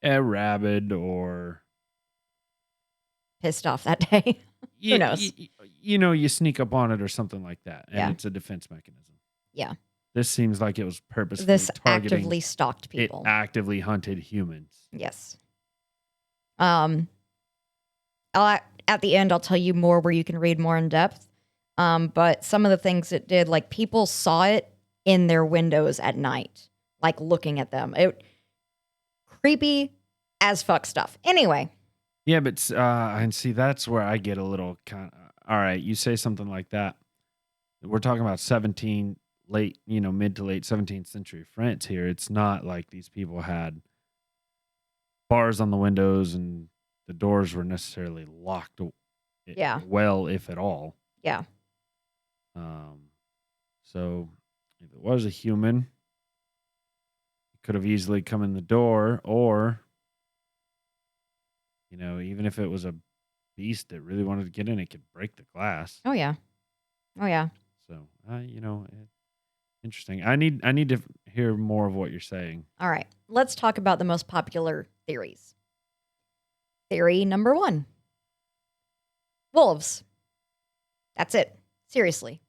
A rabbit or pissed off that day. Who knows? You sneak up on it or something like that, and it's a defense mechanism. Yeah. This seems like it was purposefully This targeting. actively stalked people. It actively hunted humans. Yes. At the end, I'll tell you more where you can read more in depth. But some of the things it did, like people saw it in their windows at night, like looking at them. Creepy as fuck stuff. Anyway. Yeah, but and see, that's where I get a little kind of. All right, you say something like that. We're talking about mid to late 17th century France here. It's not like these people had bars on the windows and the doors were necessarily locked. Yeah. Well, if at all. Yeah. So if it was a human, it could have easily come in the door, or even if it was a beast that really wanted to get in, it could break the glass. Oh yeah. So interesting. I need to hear more of what you're saying. All right. Let's talk about the most popular theories. Theory number 1. Wolves. That's it. Seriously.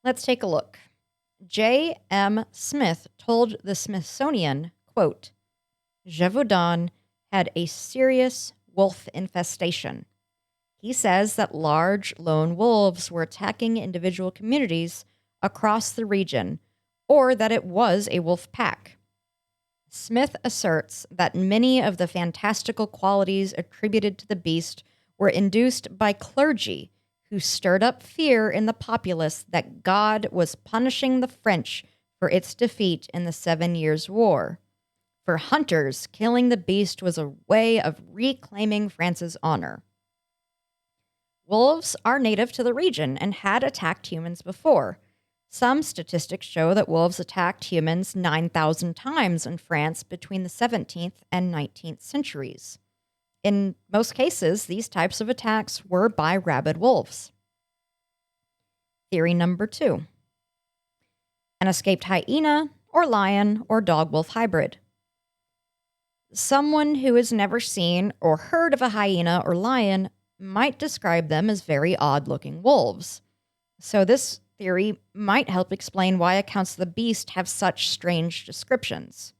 Let's take a look. J.M. Smith told the Smithsonian, quote, Javedon had a serious wolf infestation. He says that large lone wolves were attacking individual communities across the region, or that it was a wolf pack. Smith asserts that many of the fantastical qualities attributed to the beast were induced by clergy who stirred up fear in the populace that God was punishing the French for its defeat in the 7 Years' War. For hunters, killing the beast was a way of reclaiming France's honor. Wolves are native to the region and had attacked humans before. Some statistics show that wolves attacked humans 9,000 times in France between the 17th and 19th centuries. In most cases, these types of attacks were by rabid wolves. Theory number 2. An escaped hyena or lion or dog-wolf hybrid. Someone who has never seen or heard of a hyena or lion might describe them as very odd-looking wolves. So this theory might help explain why accounts of the beast have such strange descriptions.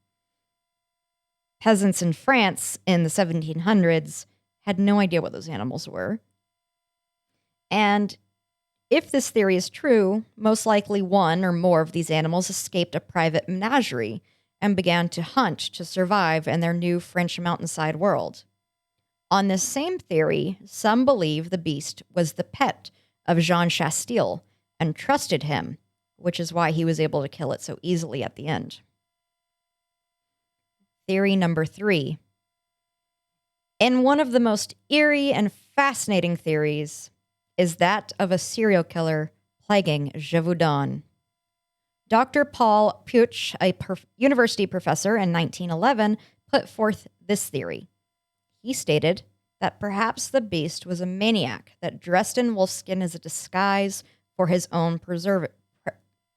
Peasants in France in the 1700s had no idea what those animals were. And if this theory is true, most likely one or more of these animals escaped a private menagerie and began to hunt to survive in their new French mountainside world. On this same theory, some believe the beast was the pet of Jean Chastel and trusted him, which is why he was able to kill it so easily at the end. Theory number 3. In one of the most eerie and fascinating theories is that of a serial killer plaguing Javedon. Dr. Paul Puch, a university professor in 1911, put forth this theory. He stated that perhaps the beast was a maniac that dressed in wolfskin as a disguise for his own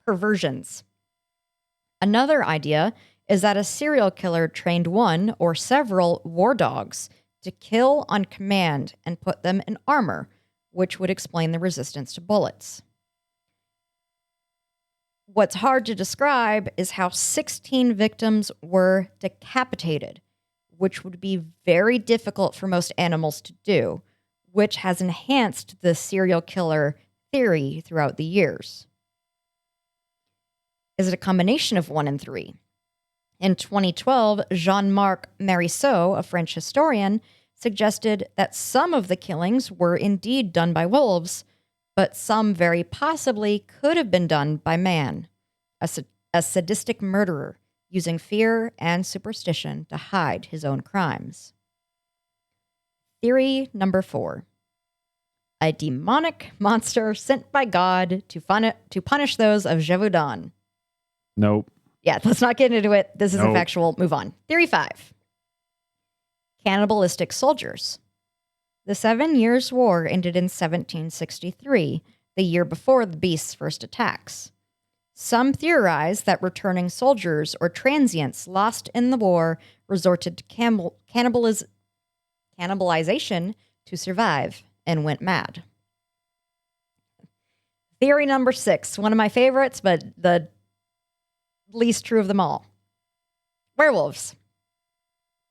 perversions. Another idea is that a serial killer trained one or several war dogs to kill on command and put them in armor, which would explain the resistance to bullets. What's hard to describe is how 16 victims were decapitated, which would be very difficult for most animals to do, which has enhanced the serial killer theory throughout the years. Is it a combination of 1 and 3? In 2012, Jean-Marc Marisseau, a French historian, suggested that some of the killings were indeed done by wolves, but some very possibly could have been done by man, a sadistic murderer using fear and superstition to hide his own crimes. Theory number 4. A demonic monster sent by God to punish those of Javedon. Nope. Yeah, let's not get into it. This is Nope. a factual. Move on. Theory 5. Cannibalistic soldiers. The 7 Years' War ended in 1763, the year before the beast's first attacks. Some theorize that returning soldiers or transients lost in the war resorted to cannibalization to survive and went mad. Theory number 6, one of my favorites, but the least true of them all. Werewolves.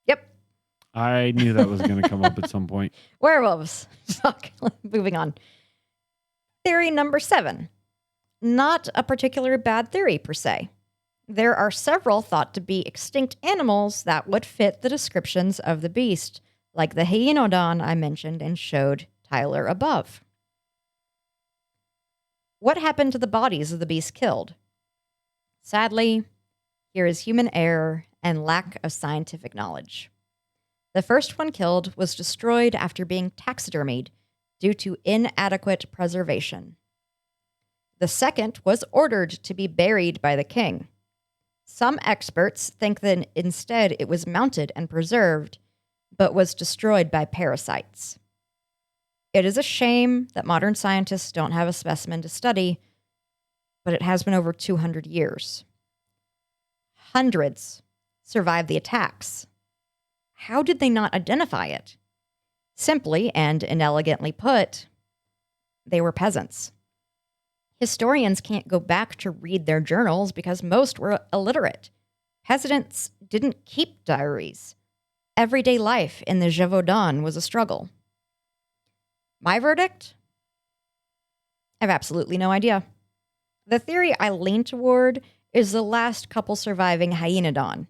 Yep, I knew that was going to come up at some point. werewolves. Fuck. Moving on. Theory number 7. Not a particular bad theory per se. There are several thought to be extinct animals that would fit the descriptions of the beast, like the Hyenadon I mentioned and showed Tyler above. What happened to the bodies of the beast killed? Sadly, here is human error and lack of scientific knowledge. The first one killed was destroyed after being taxidermied due to inadequate preservation. The second was ordered to be buried by the king. Some experts think that instead it was mounted and preserved, but was destroyed by parasites. It is a shame that modern scientists don't have a specimen to study, but it has been over 200 years. Hundreds survived the attacks. How did they not identify it? Simply and inelegantly put, they were peasants. Historians can't go back to read their journals because most were illiterate. Peasants didn't keep diaries. Everyday life in the Javedon was a struggle. My verdict? I have absolutely no idea. The theory I lean toward is the last couple surviving Hyenadon.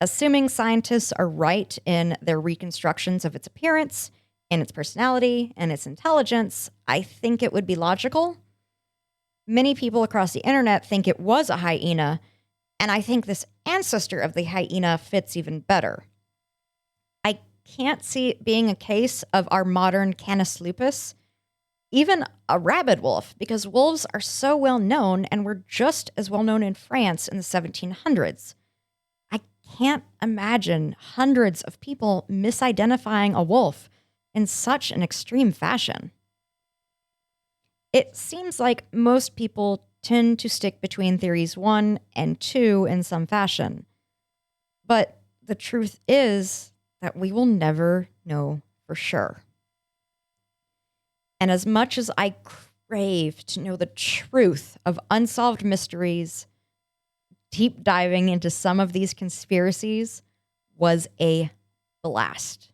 Assuming scientists are right in their reconstructions of its appearance, and its personality, and its intelligence, I think it would be logical. Many people across the internet think it was a hyena, and I think this ancestor of the hyena fits even better. I can't see it being a case of our modern Canis lupus, even a rabid wolf, because wolves are so well known and were just as well known in France in the 1700s. I can't imagine hundreds of people misidentifying a wolf in such an extreme fashion. It seems like most people tend to stick between theories 1 and 2 in some fashion. But the truth is that we will never know for sure. And as much as I crave to know the truth of unsolved mysteries, deep diving into some of these conspiracies was a blast.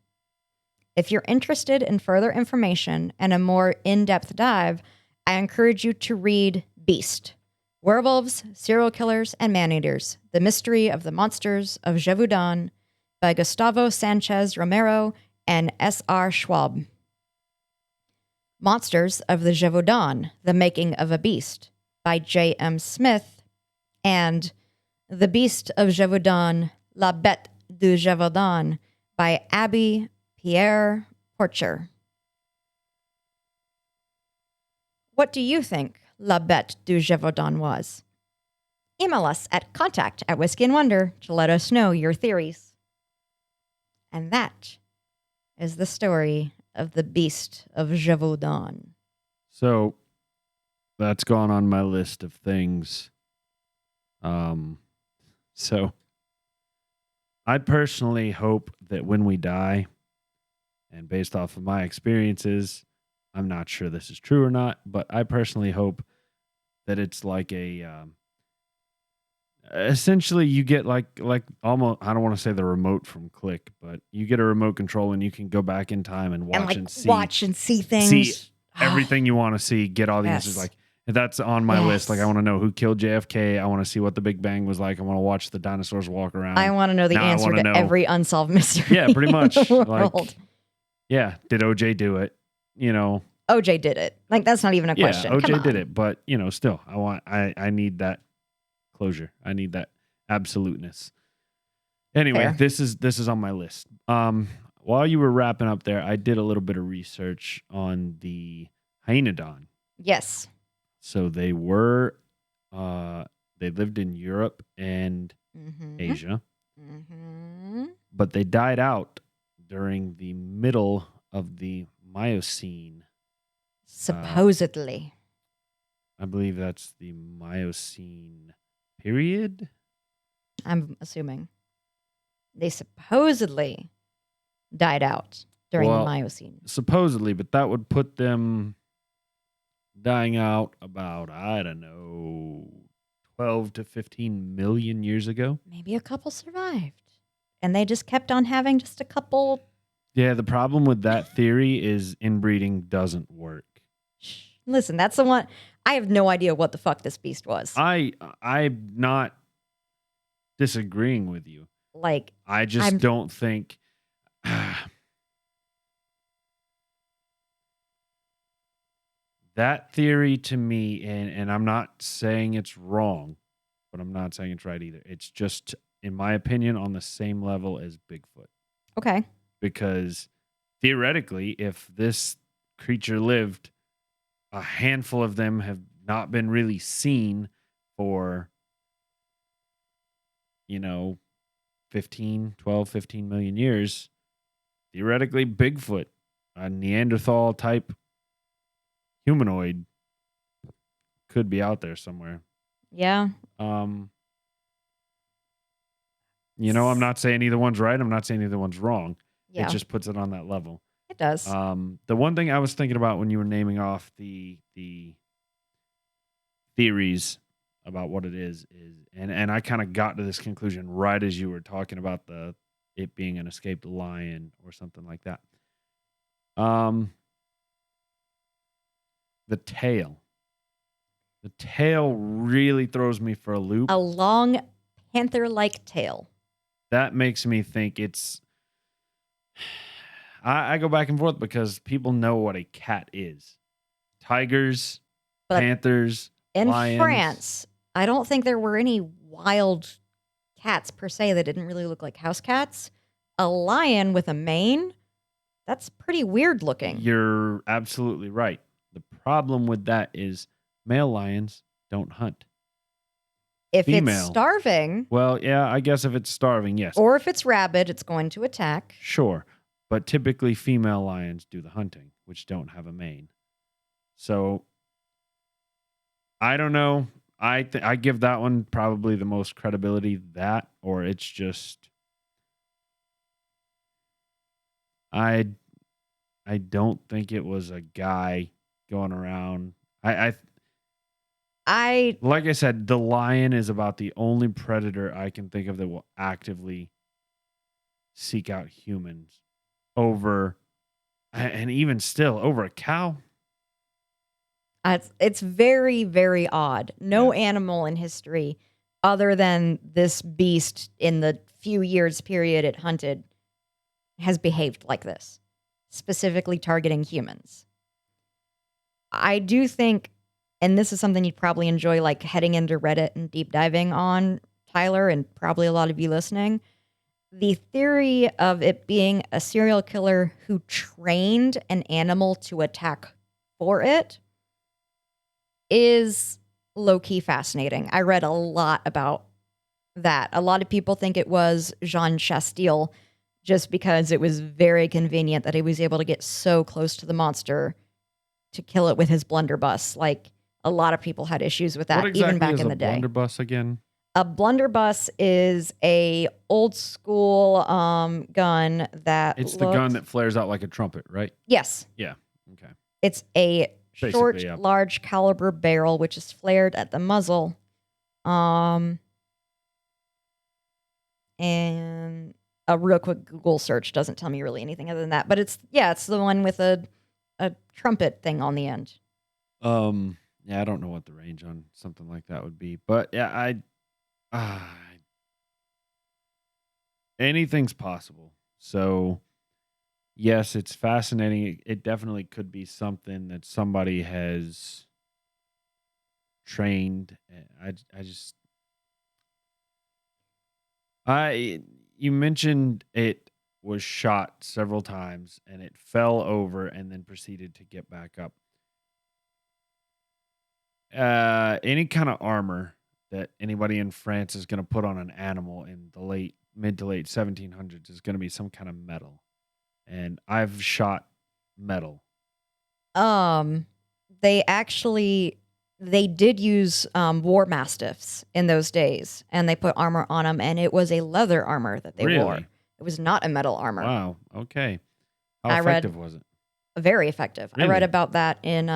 If you're interested in further information and a more in-depth dive, I encourage you to read Beast, Werewolves, Serial Killers, and Man-Eaters, The Mystery of the Monsters of Gévaudan by Gustavo Sanchez Romero and S.R. Schwab. Monsters of the Javodon, The Making of a Beast by J.M. Smith, and The Beast of Gévaudan, La Bête du Javodon by Abby Pierre Porcher. What do you think La Bête du Javodon was? email us at contact@whiskeyandwonder to let us know your theories. And that is the story of the Beast of Gévaudan. So that's gone on my list of things. So I personally hope that when we die, and based off of my experiences, I'm not sure this is true or not, but I personally hope that it's like a essentially you get like almost, I don't want to say the remote from Click, but you get a remote control and you can go back in time and watch and see things. See everything you want to see, get all the answers. Like that's on my list. Like I want to know who killed JFK. I want to see what the Big Bang was like. I want to watch the dinosaurs walk around. I want to know the answer to every unsolved mystery. Yeah, pretty much. Like, yeah, did OJ do it? You know, OJ did it. Like that's not even a question. Yeah, OJ did it, but you know, still, I need that closure. I need that absoluteness. Anyway, Fair. this is on my list. While you were wrapping up there, I did a little bit of research on the Hyenadon. Yes. So they were, they lived in Europe and Asia, but they died out during the middle of the Miocene. Supposedly. I believe that's the Miocene period. I'm assuming. They supposedly died out during the Miocene. Supposedly, but that would put them dying out about, I don't know, 12 to 15 million years ago. Maybe a couple survived. And they just kept on having just a couple. Yeah, the problem with that theory is inbreeding doesn't work. Listen, that's the one. I have no idea what the fuck this beast was. I'm not disagreeing with you. Like, I just don't think. That theory to me, and I'm not saying it's wrong, but I'm not saying it's right either. It's just, in my opinion, on the same level as Bigfoot. Okay. Because theoretically, if this creature lived, a handful of them have not been really seen for, 15 million years. Theoretically, Bigfoot, a Neanderthal type humanoid, could be out there somewhere. Yeah. I'm not saying either one's right. I'm not saying either one's wrong. Yeah. It just puts it on that level. It does. The one thing I was thinking about when you were naming off the theories about what it is and I kind of got to this conclusion right as you were talking about it being an escaped lion or something like that. The tail really throws me for a loop. A long panther-like tail. That makes me think it's. I go back and forth because people know what a cat is. Tigers, panthers, in lions. France, I don't think there were any wild cats per se that didn't really look like house cats. A lion with a mane, that's pretty weird looking. You're absolutely right. The problem with that is male lions don't hunt. If it's starving. Well, yeah, I guess if it's starving, yes. Or if it's rabid, it's going to attack. Sure. But typically female lions do the hunting, which don't have a mane. So I don't know. I give that one probably the most credibility, that, or it's just I don't think it was a guy going around. I like I said, the lion is about the only predator I can think of that will actively seek out humans over, and even still over a cow. It's very, very odd. No animal in history other than this beast in the few years period it hunted has behaved like this, specifically targeting humans. I do think, and this is something you'd probably enjoy, like heading into Reddit and deep diving on, Tyler, and probably a lot of you listening, the theory of it being a serial killer who trained an animal to attack for it is low-key fascinating. I read a lot about that. A lot of people think it was Jean Chastel just because it was very convenient that he was able to get so close to the monster to kill it with his blunderbuss. Like, a lot of people had issues with that, What exactly even back is in a the day. blunderbuss again? A blunderbuss is a old school gun that It's the gun that flares out like a trumpet, right? Yes. Yeah. Okay. It's a short, Basically, yeah. large caliber barrel which is flared at the muzzle. And a real quick Google search doesn't tell me really anything other than that. But it's the one with a trumpet thing on the end. Yeah, I don't know what the range on something like that would be, but yeah, anything's possible. So yes, it's fascinating. It definitely could be something that somebody has trained. You mentioned it was shot several times and it fell over and then proceeded to get back up. Any kind of armor that anybody in France is going to put on an animal in the mid to late 1700s is going to be some kind of metal. And I've shot metal. They did use war mastiffs in those days, and they put armor on them, and it was a leather armor that they wore. It was not a metal armor. Wow. Okay. How effective was it? Very effective. Really? I read about that in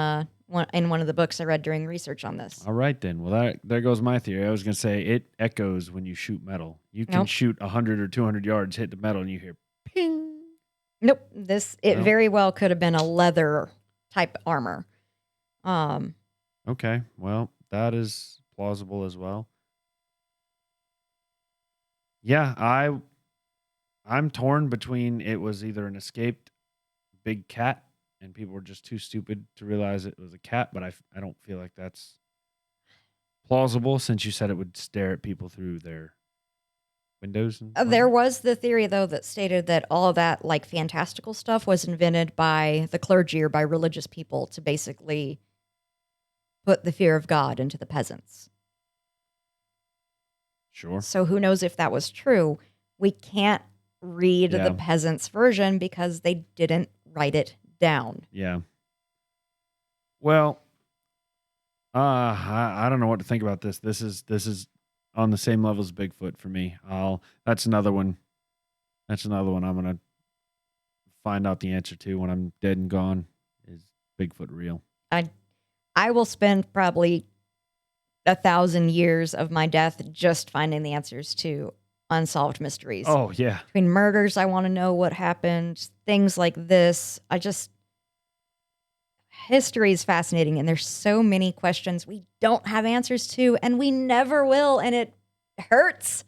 one of the books I read during research on this. All right, then. Well, there goes my theory. I was going to say it echoes when you shoot metal. You can shoot 100 or 200 yards, hit the metal, and you hear ping. Nope. Very well could have been a leather type armor. Okay. Well, that is plausible as well. Yeah, I'm torn between it was either an escaped big cat and people were just too stupid to realize it was a cat, but I don't feel like that's plausible since you said it would stare at people through their windows. There was the theory, though, that stated that all of that like fantastical stuff was invented by the clergy or by religious people to basically put the fear of God into the peasants. Sure. So who knows if that was true? We can't read the peasants' version because they didn't write it down. Yeah. Well, I don't know what to think about this. This is on the same level as Bigfoot for me. That's another one. That's another one I'm gonna find out the answer to when I'm dead and gone. Is Bigfoot real? I will spend probably 1,000 years of my death just finding the answers to unsolved mysteries. Oh yeah. Between murders, I want to know what happened. Things like this. History is fascinating, and there's so many questions we don't have answers to, and we never will, and it hurts.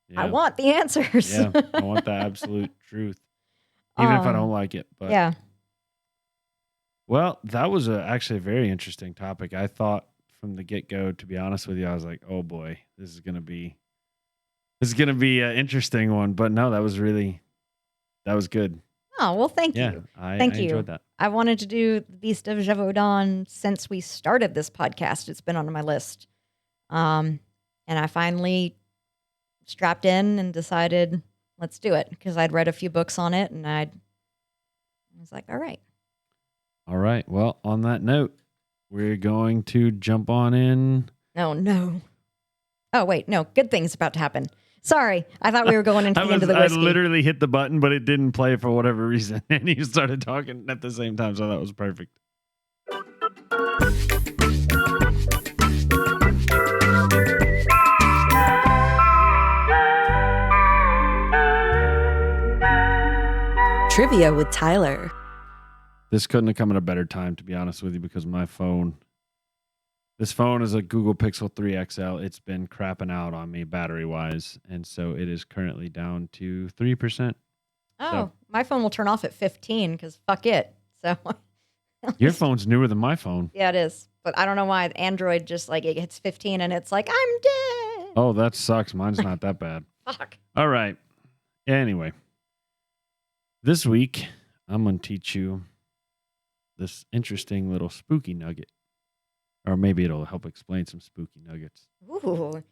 Yeah. I want the answers. Yeah, I want the absolute truth, even if I don't like it. But yeah. Well, that was actually a very interesting topic. I thought from the get-go, to be honest with you, I was like, oh boy, this is gonna be an interesting one. But no, that was good. Oh, well, thank you. I enjoyed that. I wanted to do Beast of Gévaudan since we started this podcast. It's been on my list. And I finally strapped in and decided, let's do it. Because I'd read a few books on it, and I was like, all right. All right. Well, on that note, we're going to jump on in. Oh, no. Oh, wait. No, good thing's about to happen. Sorry, I thought we were going into the end of the whiskey. I literally hit the button, but it didn't play for whatever reason, and you started talking at the same time, so that was perfect. Trivia with Tyler. This couldn't have come at a better time, to be honest with you, because this phone is a Google Pixel 3 XL. It's been crapping out on me battery-wise, and so it is currently down to 3%. Oh, my phone will turn off at 15 because fuck it. So your phone's newer than my phone. Yeah, it is. But I don't know why Android just like it hits 15 and it's like, I'm dead. Oh, that sucks. Mine's not that bad. Fuck. All right. Anyway, this week I'm going to teach you this interesting little spooky nugget. Or maybe it'll help explain some spooky nuggets. Ooh,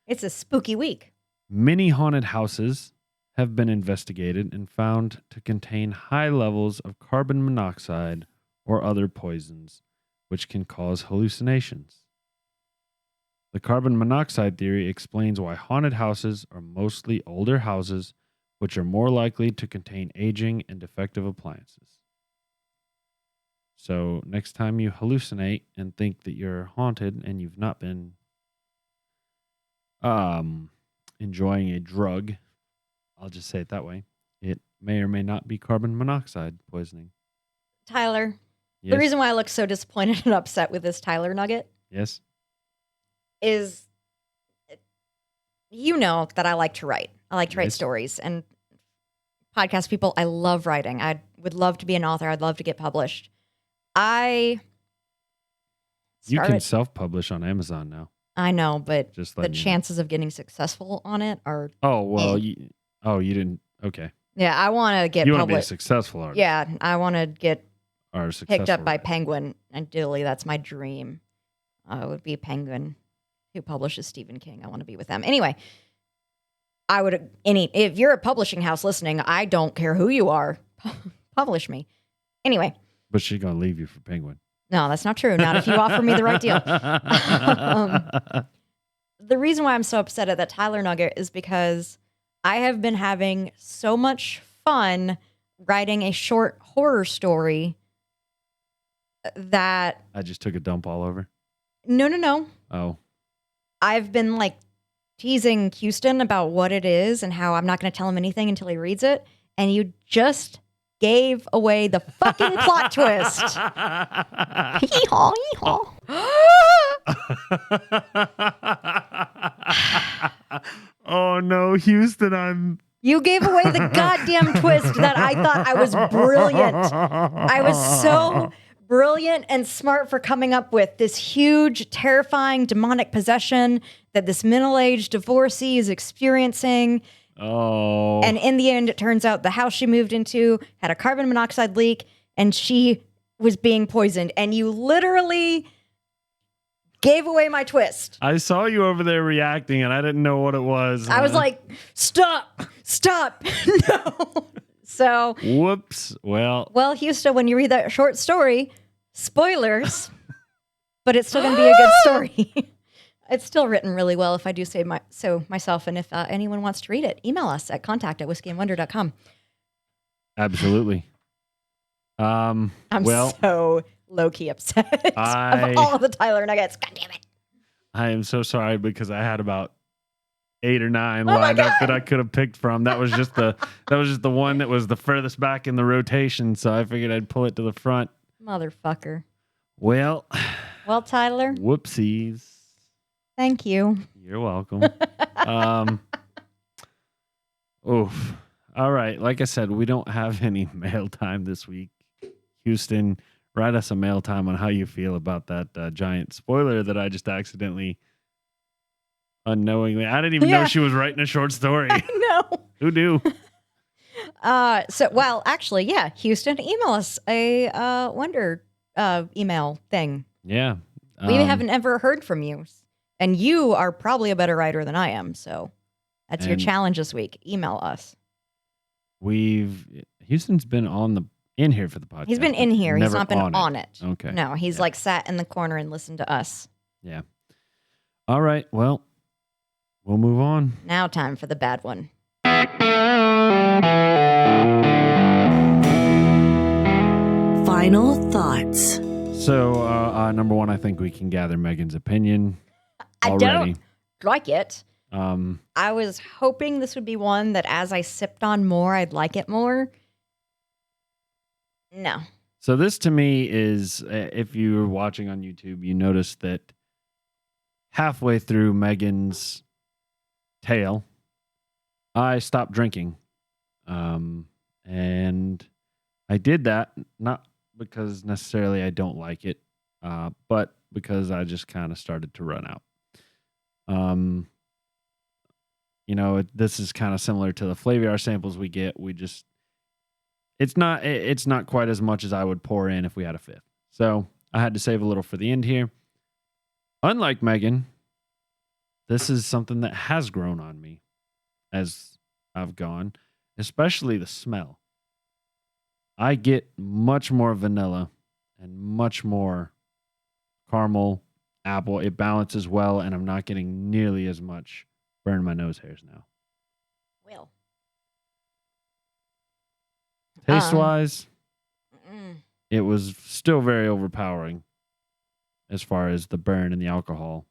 it's a spooky week. Many haunted houses have been investigated and found to contain high levels of carbon monoxide or other poisons, which can cause hallucinations. The carbon monoxide theory explains why haunted houses are mostly older houses, which are more likely to contain aging and defective appliances. So next time you hallucinate and think that you're haunted and you've not been enjoying a drug, I'll just say it that way, it may or may not be carbon monoxide poisoning. Tyler, Yes. the reason why I look so disappointed and upset with this Tyler nugget Yes. is, you know that I like to write. I like to write Yes. stories. And podcast people, I love writing. I would love to be an author. I'd love to get published. You can self-publish on Amazon now. I know, but Just the letting you know. chances of getting successful on it are... Oh, well, Eh. you didn't. Okay. Yeah, I want to get You want to be a published. successful artist. Yeah, I want to get Or a picked successful up by writer. Penguin. Ideally, that's my dream. It would be Penguin, who publishes Stephen King. I want to be with them. Anyway, if you're a publishing house listening, I don't care who you are. Publish me. Anyway, But she's going to leave you for Penguin. no, that's not true. Not if you offer me the right deal. The reason why I'm so upset at that Tyler nugget is because I have been having so much fun writing a short horror story that I just took a dump all over. no. Oh. I've been like teasing Houston about what it is and how I'm not going to tell him anything until he reads it. And you just gave away the fucking plot twist. Hee-haw, hee-haw. Oh no, Houston, You gave away the goddamn twist that I thought I was brilliant. I was so brilliant and smart for coming up with this huge, terrifying demonic possession that this middle-aged divorcee is experiencing. Oh. And in the end, it turns out the house she moved into had a carbon monoxide leak and she was being poisoned. And you literally gave away my twist. I saw you over there reacting and I didn't know what it was. I was like, stop, no. So, Whoops. Well, Houston, when you read that short story, spoilers, but it's still going to be a good story. It's still written really well, if I do say so myself. And if anyone wants to read it, email us at contact@whiskeyandwonder.com. absolutely. I'm well, so low-key upset of all of the Tyler nuggets. God damn it. I am so sorry because I had about 8 or 9 my lined up God. that I could have picked from. That was just the one that was the furthest back in the rotation, so I figured I'd pull it to the front. Motherfucker. Well, Tyler, whoopsies. thank you. You're welcome. Oof. All right. Like I said, we don't have any mail time this week. Houston, write us a mail time on how you feel about that giant spoiler that I just accidentally, unknowingly. I didn't even know she was writing a short story. No. Who knew? Actually, yeah, Houston, email us a Wonder email thing. Yeah. We haven't ever heard from you. And you are probably a better writer than I am. So that's your And- challenge this week. Email us. Houston's been in here for the podcast. He's been in here. He's Never not been on it. Okay. No, he's like sat in the corner and listened to us. Yeah. All right. Well, we'll move on. Now time for the bad one. Final thoughts. So, number one, I think we can gather Megan's opinion I already. don't like it. Um, I was hoping this would be one that as I sipped on more, I'd like it more. No. So this to me is, if you were watching on YouTube, you noticed that halfway through Megan's tale, I stopped drinking. And I did that not because necessarily I don't like it, but because I just kind of started to run out. This is kind of similar to the Flaviar samples we get. It's not quite as much as I would pour in if we had a fifth. So I had to save a little for the end here. Unlike Megan, this is something that has grown on me as I've gone, especially the smell. I get much more vanilla and much more caramel, apple. It balances well, and I'm not getting nearly as much burn in my nose hairs now. Well. Taste wise, Mm. it was still very overpowering as far as the burn and the alcohol.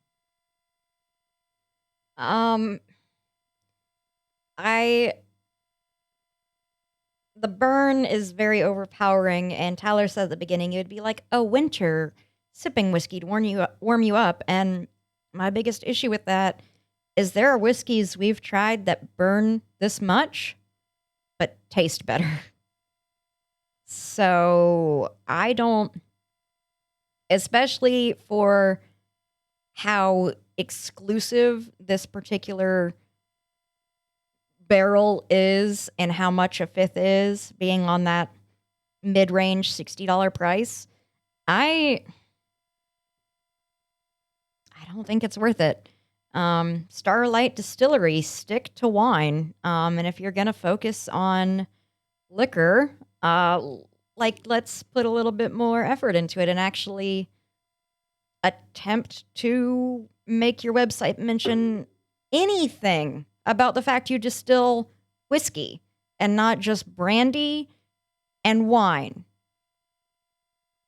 The burn is very overpowering, and Tyler said at the beginning it would be like a winter sipping whiskey to warm you up. And my biggest issue with that is there are whiskeys we've tried that burn this much, but taste better. So I don't, especially for how exclusive this particular barrel is and how much a fifth is, being on that mid-range $60 price, I don't think it's worth it. Starlight Distillery, stick to wine. And if you're gonna focus on liquor, let's put a little bit more effort into it and actually attempt to make your website mention anything about the fact you distill whiskey and not just brandy and wine.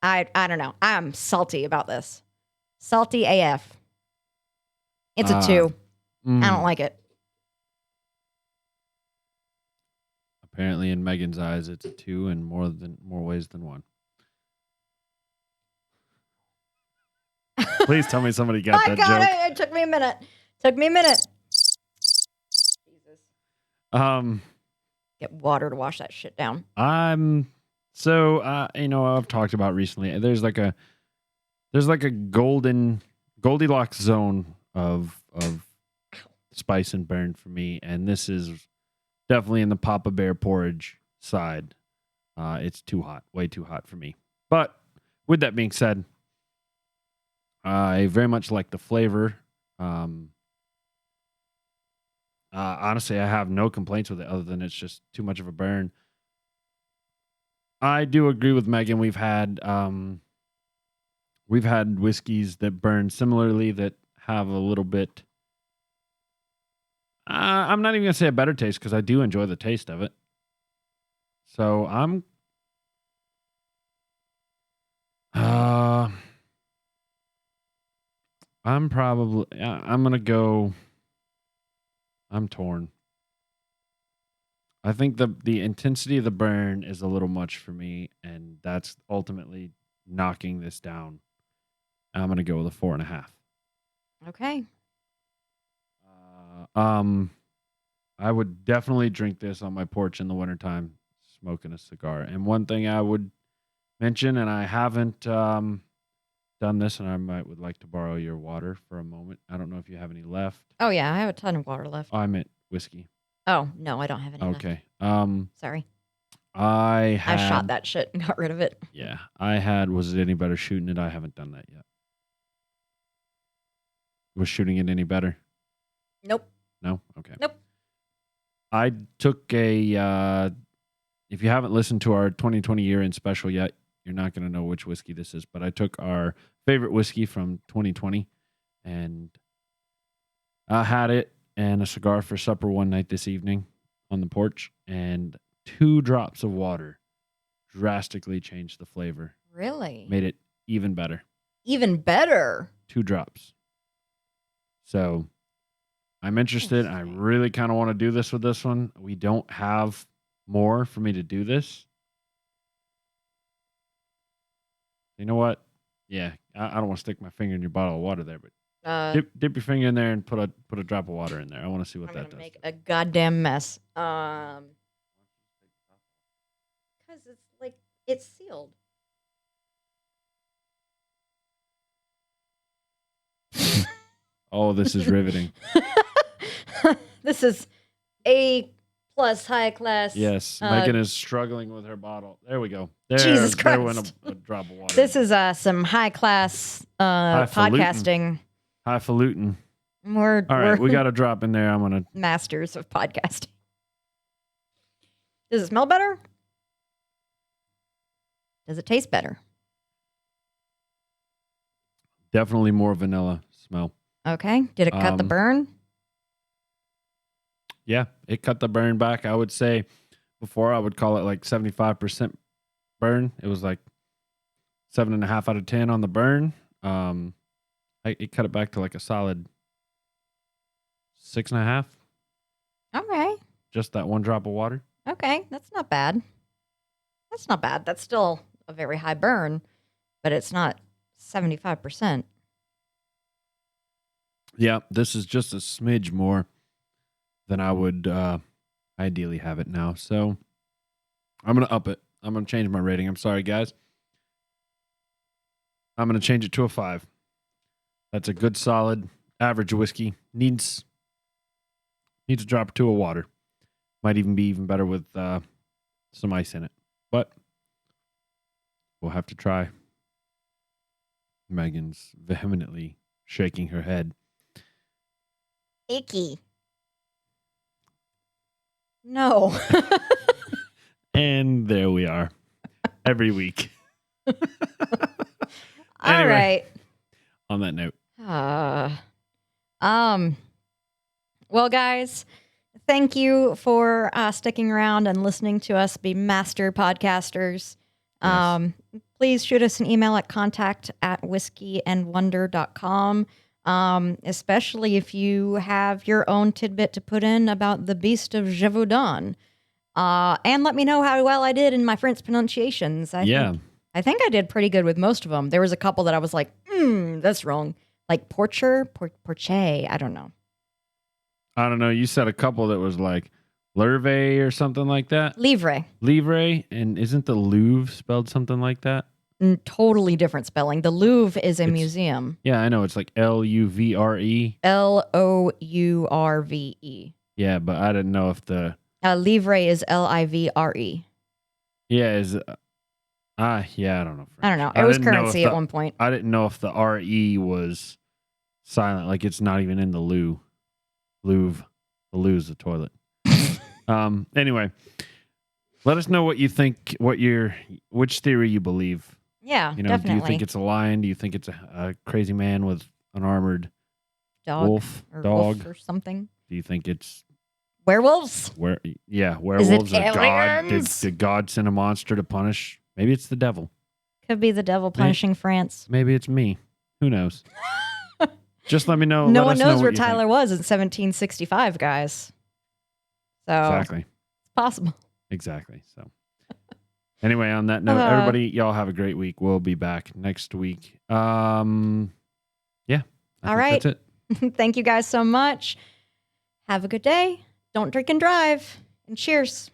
I don't know. I'm salty about this. Salty AF. It's a 2. I don't like it. Apparently, in Megan's eyes, it's a 2 in more ways than one. Please tell me somebody got that got joke. it. It took me a minute. Jesus. Get water to wash that shit down. I've talked about recently. There's like a Goldilocks zone of spice and burn for me, and this is definitely in the Papa Bear porridge side. It's too hot, way too hot for me. But with that being said, I very much like the flavor. Honestly, I have no complaints with it other than it's just too much of a burn. I do agree with Megan. We've had whiskeys that burn similarly that have a little bit. I'm not even gonna say a better taste because I do enjoy the taste of it. So I'm gonna go. I'm torn. I think the intensity of the burn is a little much for me, and that's ultimately knocking this down. I'm gonna go with a 4.5. Okay. I would definitely drink this on my porch in the wintertime, smoking a cigar. And one thing I would mention, and I haven't done this, and would like to borrow your water for a moment. I don't know if you have any left. Oh yeah, I have a ton of water left. Oh, I meant whiskey. Oh no, I don't have any Okay. left. Sorry. I shot that shit and got rid of it. Yeah, I had. Was it any better shooting it? I haven't done that yet. Was shooting it any better? Nope. No? Okay. Nope. I took if you haven't listened to our 2020 year-end special yet, you're not going to know which whiskey this is, but I took our favorite whiskey from 2020 and I had it and a cigar for supper one night this evening on the porch, and 2 drops of water drastically changed the flavor. Really? Made it even better. Even better? 2 drops. So I'm interested. I really kind of want to do this with this one. We don't have more for me to do this. You know what? Yeah, I don't want to stick my finger in your bottle of water there, but dip your finger in there and put a drop of water in there. I want to see what that does. I'm gonna make a goddamn mess. Because it's sealed. Oh, this is riveting. This is A+ high class. Yes, Megan is struggling with her bottle. There we go. Jesus Christ. There went a drop of water. This is some high class podcasting. Highfalutin. We're All right, we got to drop in there. I'm going to. masters of podcasting. Does it smell better? Does it taste better? Definitely more vanilla smell. Okay. Did it cut the burn? Yeah, it cut the burn back. I would say before I would call it like 75% burn. It was like 7.5 out of 10 on the burn. It cut it back to like a solid 6.5. Okay. Just that one drop of water. Okay. That's not bad. That's not bad. That's still a very high burn, but it's not 75%. Yeah, this is just a smidge more than I would ideally have it now. So I'm going to up it. I'm going to change my rating. I'm sorry, guys. I'm going to change it to a 5. That's a good, solid, average whiskey. Needs a drop or two of water. Might even be even better with some ice in it. But we'll have to try. Megan's vehemently shaking her head. Icky. No. And there we are. Every week. All Anyway, right. On that note. Well, guys, thank you for sticking around and listening to us be master podcasters. Yes. Please shoot us an email at contact@whiskeyandwonder.com. Especially if you have your own tidbit to put in about the Beast of Gévaudan. And let me know how well I did in my French pronunciations. I think I did pretty good with most of them. There was a couple that I was like, that's wrong. Like porche, I don't know. I don't know. You said a couple that was like Lerve or something like that. Livre. And isn't the Louvre spelled something like that? Totally different spelling. The Louvre is a museum. Yeah, I know. It's like Louvre. Lourve. Yeah, but I didn't know if the... Livre is Livre. Yeah, is... yeah, I don't know. I don't know. It was currency at one point. I didn't know if the RE was silent. Like it's not even in the Louvre. The Lou's the toilet. Anyway, let us know what you think, which theory you believe. Yeah, definitely. Do you think it's a lion? Do you think it's a crazy man with an armored wolf or something? Do you think it's werewolves? Werewolves or God? Did God send a monster to punish? Maybe it's the devil. Could be the devil punishing France. Maybe it's me. Who knows? Just let me know. No one knows where Tyler was in 1765, guys. So exactly. It's possible. Exactly. So anyway, on that note, everybody, y'all have a great week. We'll be back next week. Yeah. All right. That's it. Thank you guys so much. Have a good day. Don't drink and drive. And cheers.